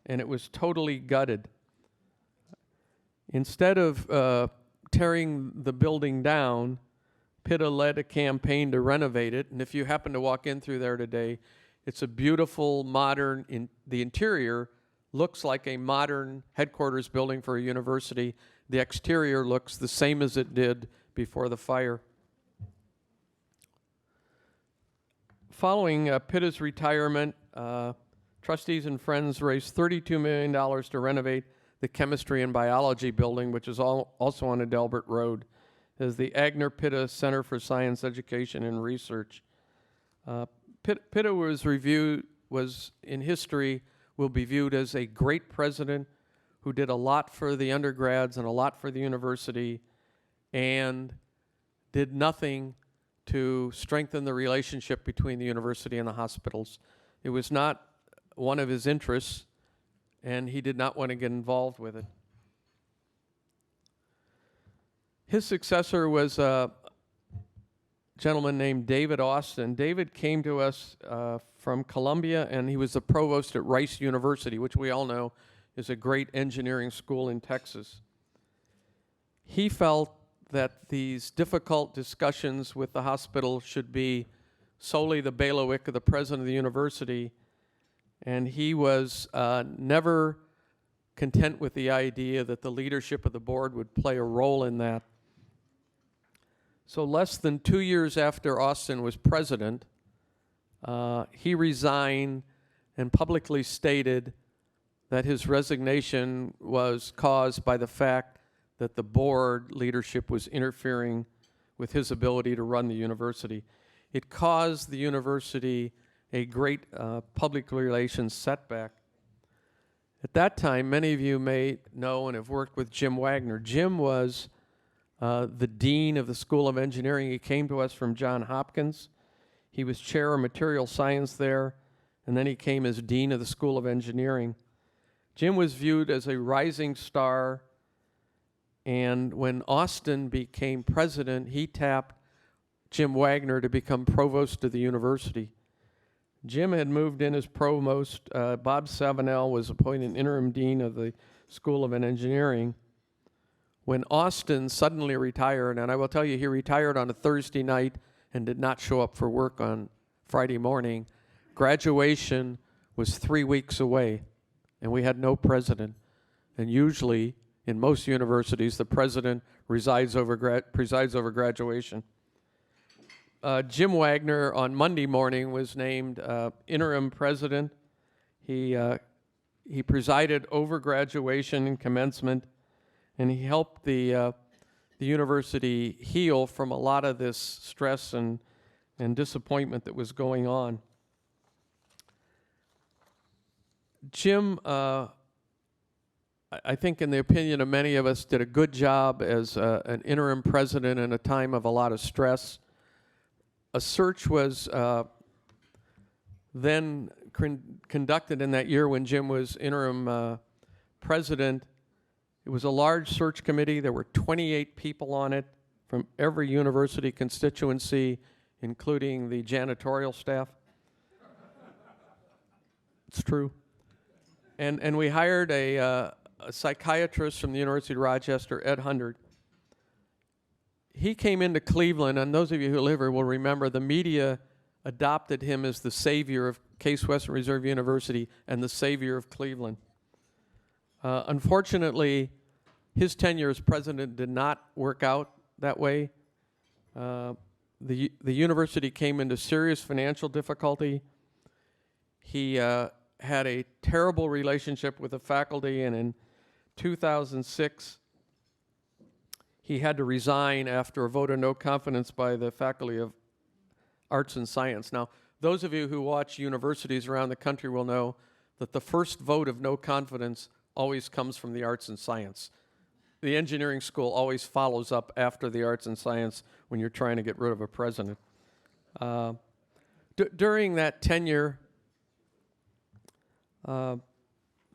and it was totally gutted. Instead of tearing the building down, Pitta led a campaign to renovate it, and if you happen to walk in through there today, it's a beautiful, modern, the interior looks like a modern headquarters building for a university. The exterior looks the same as it did before the fire. Following Pitta's retirement, trustees and friends raised $32 million to renovate the chemistry and biology building, which is also on Adelbert Road, as the Agner Pitta Center for Science Education and Research. Pitta was in history, will be viewed as a great president who did a lot for the undergrads and a lot for the university and did nothing to strengthen the relationship between the university and the hospitals. It was not one of his interests, and he did not want to get involved with it. His successor was a gentleman named David Austin. David came to us from Columbia, and he was the provost at Rice University, which we all know is a great engineering school in Texas. He felt that these difficult discussions with the hospital should be solely the bailiwick of the president of the university, and he was never content with the idea that the leadership of the board would play a role in that. So less than 2 years after Austin was president, he resigned and publicly stated that his resignation was caused by the fact that the board leadership was interfering with his ability to run the university. It caused the university a great public relations setback. At that time, many of you may know and have worked with Jim Wagner. Jim was the dean of the School of Engineering. He came to us from Johns Hopkins. He was chair of material science there, and then he came as dean of the School of Engineering. Jim was viewed as a rising star, and when Austin became president, he tapped Jim Wagner to become provost of the university. Jim had moved in as provost. Bob Savinell was appointed interim dean of the School of Engineering. When Austin suddenly retired, and I will tell you, he retired on a Thursday night and did not show up for work on Friday morning, graduation was 3 weeks away, and we had no president. And usually, in most universities, the president presides over graduation. Jim Wagner on Monday morning was named interim president. He presided over graduation and commencement, and he helped the university heal from a lot of this stress and disappointment that was going on. Jim, I think in the opinion of many of us, did a good job as an interim president in a time of a lot of stress. A search was then conducted in that year when Jim was interim president. It was a large search committee. There were 28 people on it from every university constituency, including the janitorial staff. It's true. And we hired a psychiatrist from the University of Rochester, Ed Hundred. He came into Cleveland, and those of you who live here will remember the media adopted him as the savior of Case Western Reserve University and the savior of Cleveland. Unfortunately, his tenure as president did not work out that way. The university came into serious financial difficulty. He had a terrible relationship with the faculty, and in 2006, he had to resign after a vote of no confidence by the Faculty of Arts and Science. Now, those of you who watch universities around the country will know that the first vote of no confidence always comes from the arts and science. The engineering school always follows up after the arts and science when you're trying to get rid of a president. During that tenure, I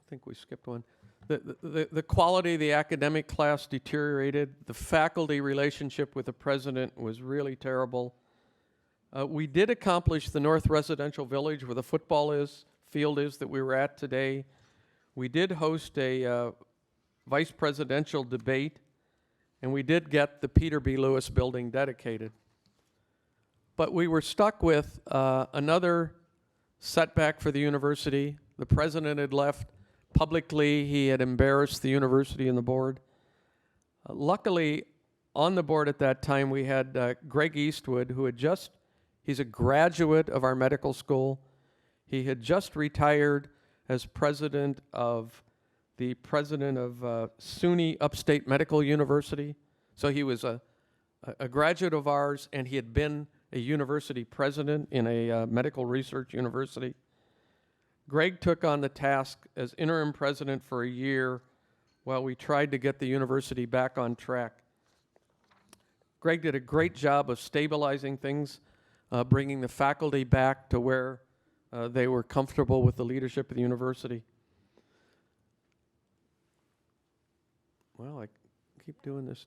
think we skipped one. The quality of the academic class deteriorated. The faculty relationship with the president was really terrible. We did accomplish the North Residential Village where the football field is that we were at today. We did host a vice presidential debate, and we did get the Peter B. Lewis building dedicated. But we were stuck with another setback for the university. The president had left. Publicly, he had embarrassed the university and the board. Luckily, on the board at that time, we had Greg Eastwood, who he's a graduate of our medical school. He had just retired as president of SUNY Upstate Medical University. So he was a graduate of ours, and he had been a university president in a medical research university. Greg took on the task as interim president for a year while we tried to get the university back on track. Greg did a great job of stabilizing things, bringing the faculty back to where they were comfortable with the leadership of the university. Well, I keep doing this.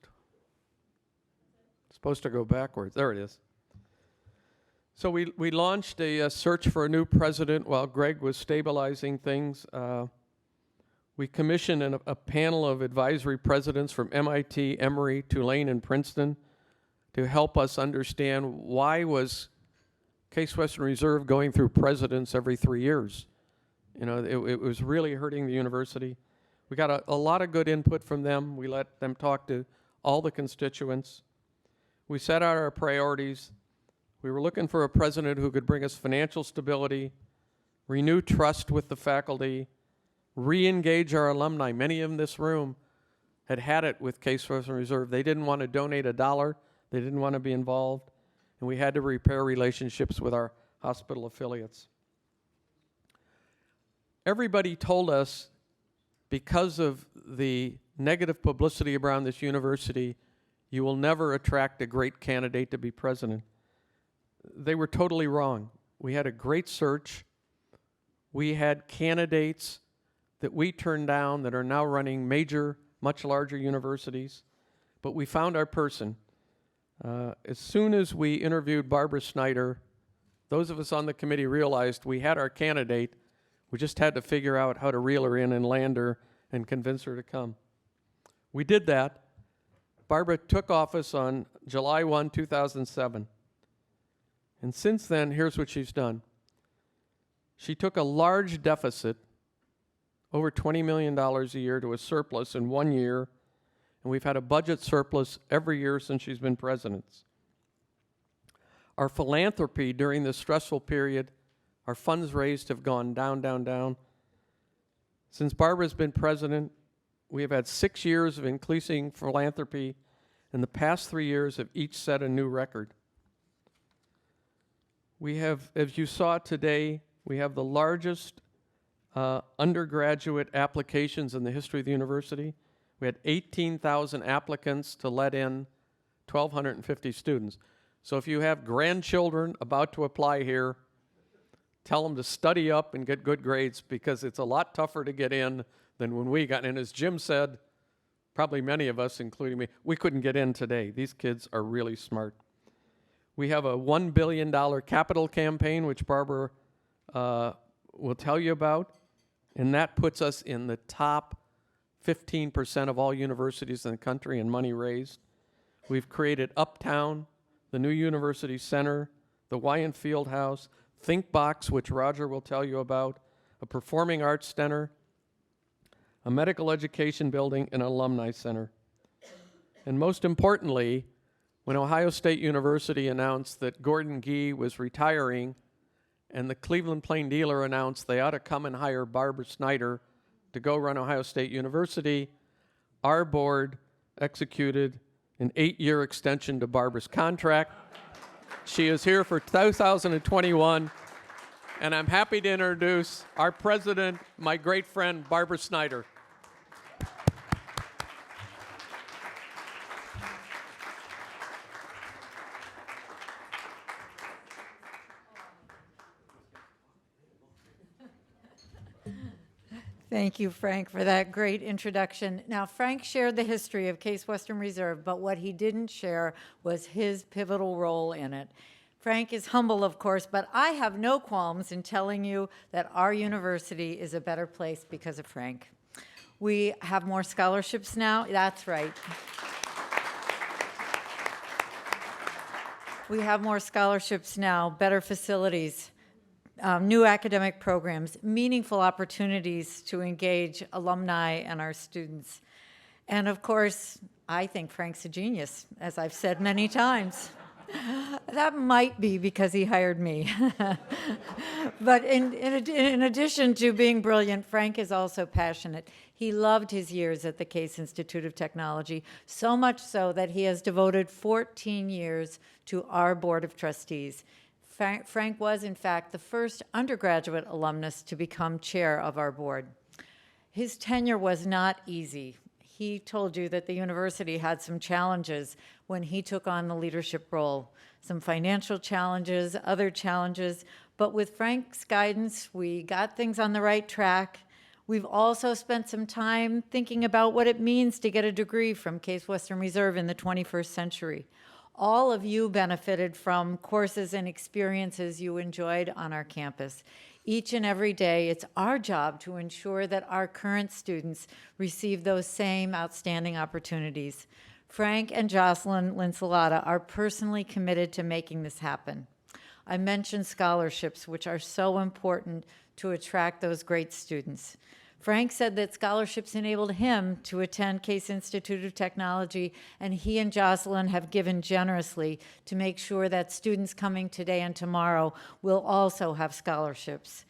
It's supposed to go backwards. There it is. So we launched a search for a new president while Greg was stabilizing things. We commissioned a panel of advisory presidents from MIT, Emory, Tulane, and Princeton to help us understand why was Case Western Reserve going through presidents every 3 years. You know, it was really hurting the university. We got a lot of good input from them. We let them talk to all the constituents. We set out our priorities. We were looking for a president who could bring us financial stability, renew trust with the faculty, re-engage our alumni. Many of them in this room had it with Case Western Reserve. They didn't want to donate $1. They didn't want to be involved. And we had to repair relationships with our hospital affiliates. Everybody told us, because of the negative publicity around this university, you will never attract a great candidate to be president. They were totally wrong. We had a great search. We had candidates that we turned down that are now running major, much larger universities. But we found our person. As soon as we interviewed Barbara Snyder, those of us on the committee realized we had our candidate. We just had to figure out how to reel her in and land her and convince her to come. We did that. Barbara took office on July 1, 2007. And since then, here's what she's done. She took a large deficit, over $20 million a year, to a surplus in 1 year, and we've had a budget surplus every year since she's been president. Our philanthropy during this stressful period, our funds raised have gone down, down, down. Since Barbara's been president, we have had 6 years of increasing philanthropy, and the past 3 years have each set a new record. We have, as you saw today, we have the largest undergraduate applications in the history of the university. We had 18,000 applicants to let in 1,250 students. So if you have grandchildren about to apply here, tell them to study up and get good grades, because it's a lot tougher to get in than when we got in. As Jim said, probably many of us, including me, we couldn't get in today. These kids are really smart. We have a $1 billion capital campaign, which Barbara will tell you about, and that puts us in the top 15% of all universities in the country in money raised. We've created Uptown, the new University Center, the Wyant Fieldhouse, ThinkBox, which Roger will tell you about, a performing arts center, a medical education building, and an alumni center. And most importantly, when Ohio State University announced that Gordon Gee was retiring and the Cleveland Plain Dealer announced they ought to come and hire Barbara Snyder to go run Ohio State University, our board executed an 8-year extension to Barbara's contract. She is here for 2021, and I'm happy to introduce our president, my great friend, Barbara Snyder. Thank you, Frank, for that great introduction. Now, Frank shared the history of Case Western Reserve, but what he didn't share was his pivotal role in it. Frank is humble, of course, but I have no qualms in telling you that our university is a better place because of Frank. We have more scholarships now. That's right. We have more scholarships now, better facilities, new academic programs, meaningful opportunities to engage alumni and our students. And of course, I think Frank's a genius, as I've said many times. That might be because he hired me. But in addition to being brilliant, Frank is also passionate. He loved his years at the Case Institute of Technology, so much so that he has devoted 14 years to our Board of Trustees. Frank was, in fact, the first undergraduate alumnus to become chair of our board. His tenure was not easy. He told you that the university had some challenges when he took on the leadership role, some financial challenges, other challenges, but with Frank's guidance, we got things on the right track. We've also spent some time thinking about what it means to get a degree from Case Western Reserve in the 21st century. All of you benefited from courses and experiences you enjoyed on our campus. Each and every day, it's our job to ensure that our current students receive those same outstanding opportunities. Frank and Jocelyn Linsalata are personally committed to making this happen. I mentioned scholarships, which are so important to attract those great students. Frank said that scholarships enabled him to attend Case Institute of Technology, and he and Jocelyn have given generously to make sure that students coming today and tomorrow will also have scholarships.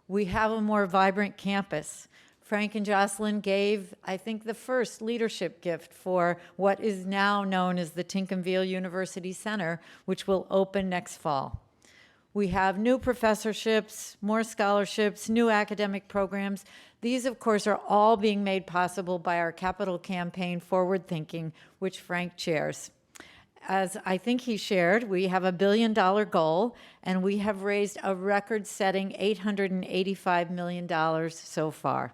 We have a more vibrant campus. Frank and Jocelyn gave, I think, the first leadership gift for what is now known as the Tinkerville University Center, which will open next fall. We have new professorships, more scholarships, new academic programs. These, of course, are all being made possible by our capital campaign, Forward Thinking, which Frank chairs. As I think he shared, we have a $1 billion goal, and we have raised a record-setting $885 million so far.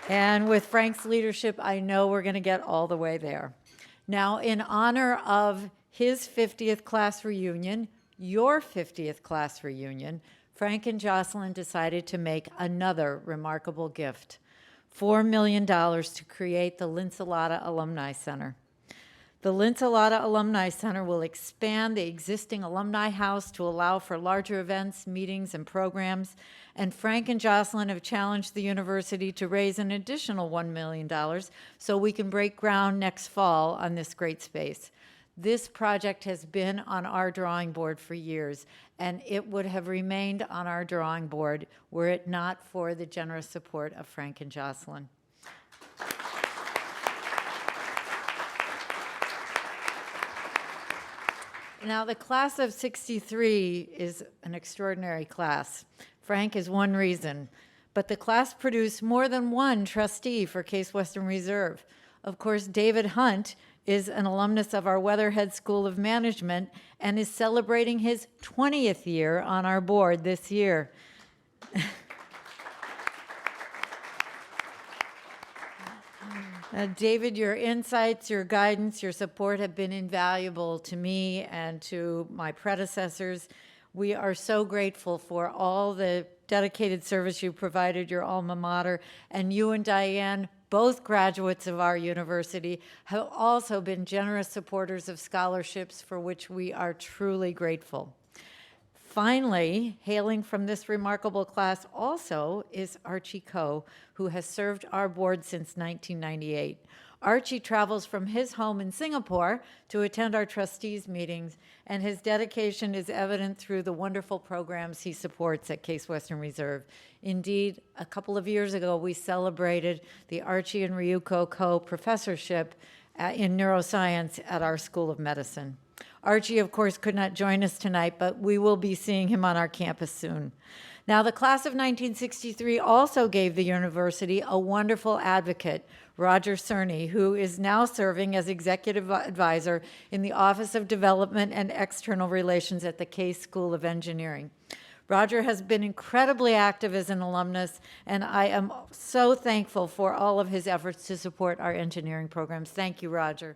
And with Frank's leadership, I know we're going to get all the way there. Now, in honor of his 50th class reunion, your 50th class reunion, Frank and Jocelyn decided to make another remarkable gift, $4 million to create the Linsalata Alumni Center. The Linsalata Alumni Center will expand the existing Alumni House to allow for larger events, meetings, and programs, and Frank and Jocelyn have challenged the university to raise an additional $1 million so we can break ground next fall on this great space. This project has been on our drawing board for years, and it would have remained on our drawing board were it not for the generous support of Frank and Jocelyn. Now, the class of '63 is an extraordinary class. Frank is one reason, but the class produced more than one trustee for Case Western Reserve. Of course, David Hunt is an alumnus of our Weatherhead School of Management and is celebrating his 20th year on our board this year. David, your insights, your guidance, your support have been invaluable to me and to my predecessors. We are so grateful for all the dedicated service you provided your alma mater, and you and Diane, both graduates of our university, have also been generous supporters of scholarships for which we are truly grateful. Finally, hailing from this remarkable class also is Archie Coe, who has served our board since 1998. Archie travels from his home in Singapore to attend our trustees' meetings, and his dedication is evident through the wonderful programs he supports at Case Western Reserve. Indeed, a couple of years ago, we celebrated the Archie and Ryuko Coe Professorship in Neuroscience at our School of Medicine. Archie, of course, could not join us tonight, but we will be seeing him on our campus soon. Now, the class of 1963 also gave the university a wonderful advocate, Roger Cerny, who is now serving as executive advisor in the Office of Development and External Relations at the Case School of Engineering. Roger has been incredibly active as an alumnus, and I am so thankful for all of his efforts to support our engineering programs. Thank you, Roger.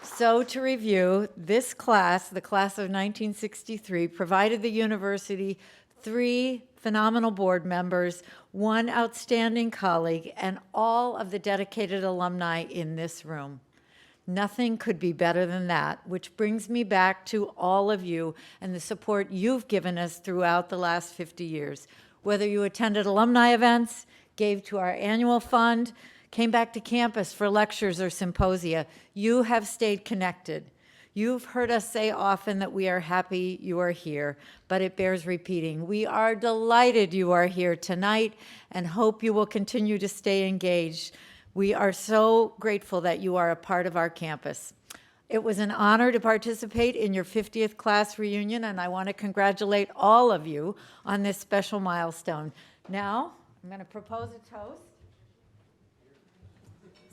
So to review, this class, the class of 1963, provided the university 3 phenomenal board members, 1 outstanding colleague, and all of the dedicated alumni in this room. Nothing could be better than that, which brings me back to all of you and the support you've given us throughout the last 50 years. Whether you attended alumni events, gave to our annual fund, came back to campus for lectures or symposia, you have stayed connected. You've heard us say often that we are happy you are here, but it bears repeating. We are delighted you are here tonight and hope you will continue to stay engaged. We are so grateful that you are a part of our campus. It was an honor to participate in your 50th class reunion, and I want to congratulate all of you on this special milestone. Now, I'm going to propose a toast.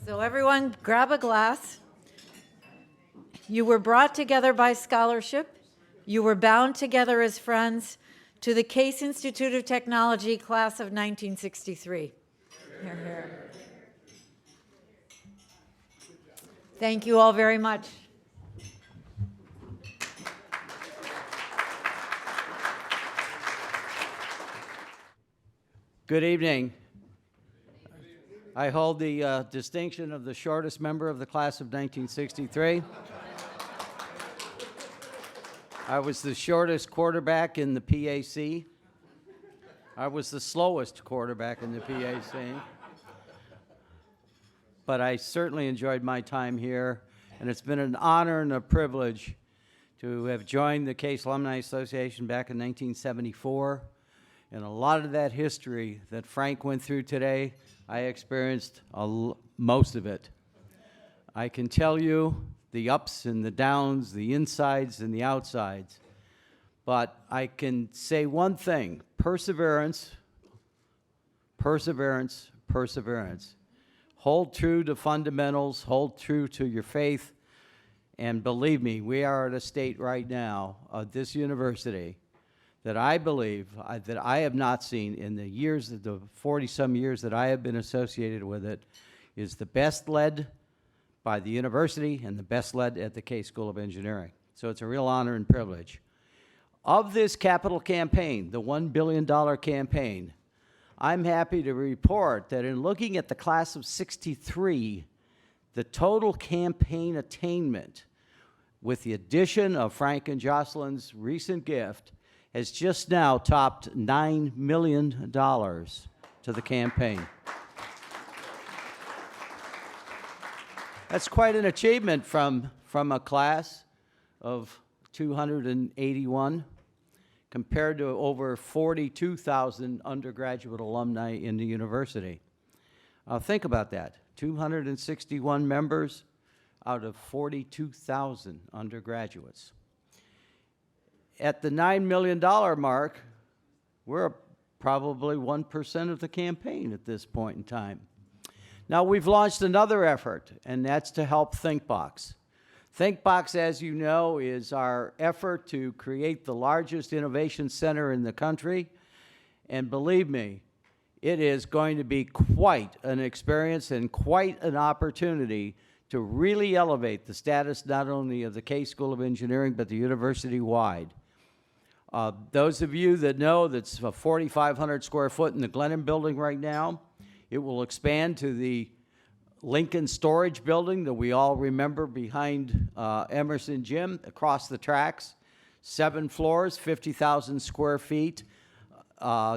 So everyone, grab a glass. You were brought together by scholarship. You were bound together as friends to the Case Institute of Technology class of 1963. Hear, hear. Thank you all very much. Good evening. I hold the distinction of the shortest member of the class of 1963. I was the shortest quarterback in the PAC. I was the slowest quarterback in the PAC. But I certainly enjoyed my time here, and it's been an honor and a privilege to have joined the Case Alumni Association back in 1974. And a lot of that history that Frank went through today, I experienced most of it. I can tell you the ups and the downs, the insides and the outsides. But I can say one thing: perseverance, perseverance, perseverance. Hold true to fundamentals, hold true to your faith, and believe me, we are at a state right now at this university that I believe that I have not seen in the years, the 40-some years that I have been associated with it, is the best led by the university and the best led at the Case School of Engineering. So it's a real honor and privilege. Of this capital campaign, the $1 billion campaign, I'm happy to report that in looking at the class of 63, the total campaign attainment, with the addition of Frank and Jocelyn's recent gift, has just now topped $9 million to the campaign. That's quite an achievement from a class of 281 compared to over 42,000 undergraduate alumni in the university. Think about that, 261 members out of 42,000 undergraduates. At the $9 million mark, we're probably 1% of the campaign at this point in time. Now, we've launched another effort, and that's to help ThinkBox. ThinkBox, as you know, is our effort to create the largest innovation center in the country. And believe me, it is going to be quite an experience and quite an opportunity to really elevate the status not only of the Case School of Engineering, but the university-wide. Those of you that know, that's 4,500 square foot in the Glennon building right now. It will expand to the Lincoln Storage Building that we all remember behind Emerson Gym across the tracks. 7 floors, 50,000 square feet,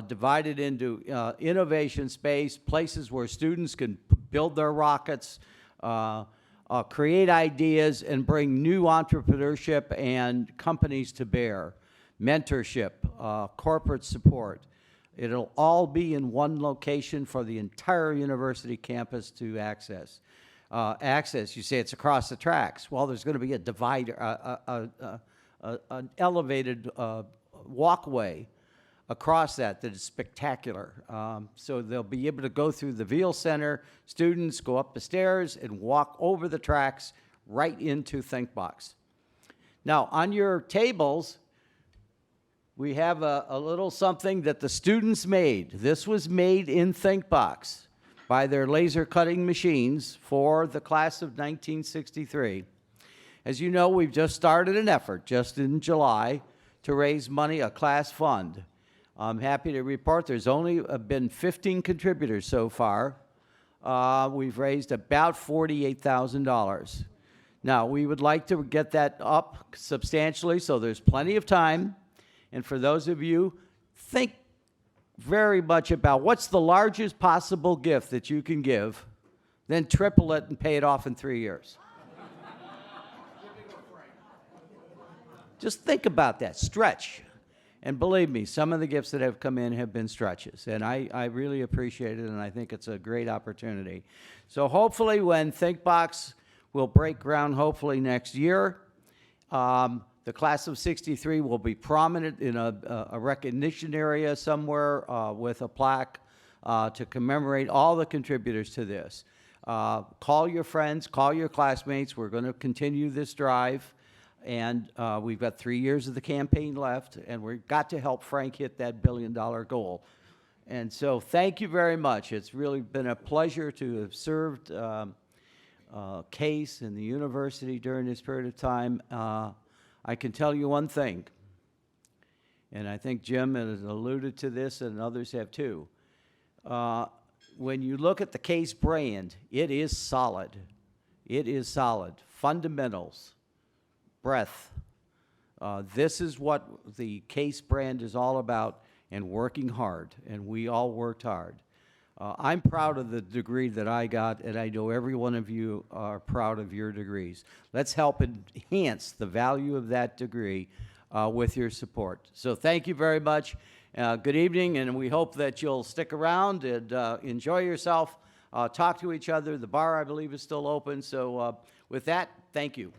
divided into innovation space, places where students can build their rockets, create ideas, and bring new entrepreneurship and companies to Baer. Mentorship, corporate support. It'll all be in one location for the entire university campus to access. You say it's across the tracks. Well, there's going to be a divider, an elevated walkway across that is spectacular. So they'll be able to go through the Veal Center, students go up the stairs and walk over the tracks right into ThinkBox. Now, on your tables, we have a little something that the students made. This was made in ThinkBox by their laser cutting machines for the class of 1963. As you know, we've just started an effort just in July to raise money, a class fund. I'm happy to report there's only been 15 contributors so far. We've raised about $48,000. Now, we would like to get that up substantially, so there's plenty of time. And for those of you, think very much about what's the largest possible gift that you can give, then triple it and pay it off in 3 years. Just think about that, stretch. And believe me, some of the gifts that have come in have been stretches, and I really appreciate it, and I think it's a great opportunity. So hopefully when ThinkBox will break ground, hopefully next year, the class of 63 will be prominent in a recognition area somewhere with a plaque to commemorate all the contributors to this. Call your friends, call your classmates. We're going to continue this drive. And we've got 3 years of the campaign left, and we've got to help Frank hit that $1 billion goal. And so thank you very much. It's really been a pleasure to have served Case and the university during this period of time. I can tell you one thing, and I think Jim has alluded to this and others have too. When you look at the Case brand, it is solid. It is solid. Fundamentals. Breadth. This is what the Case brand is all about, and working hard, and we all worked hard. I'm proud of the degree that I got, and I know every one of you are proud of your degrees. Let's help enhance the value of that degree with your support. So thank you very much. Good evening, and we hope that you'll stick around and enjoy yourself, talk to each other. The bar, I believe, is still open. So with that, thank you.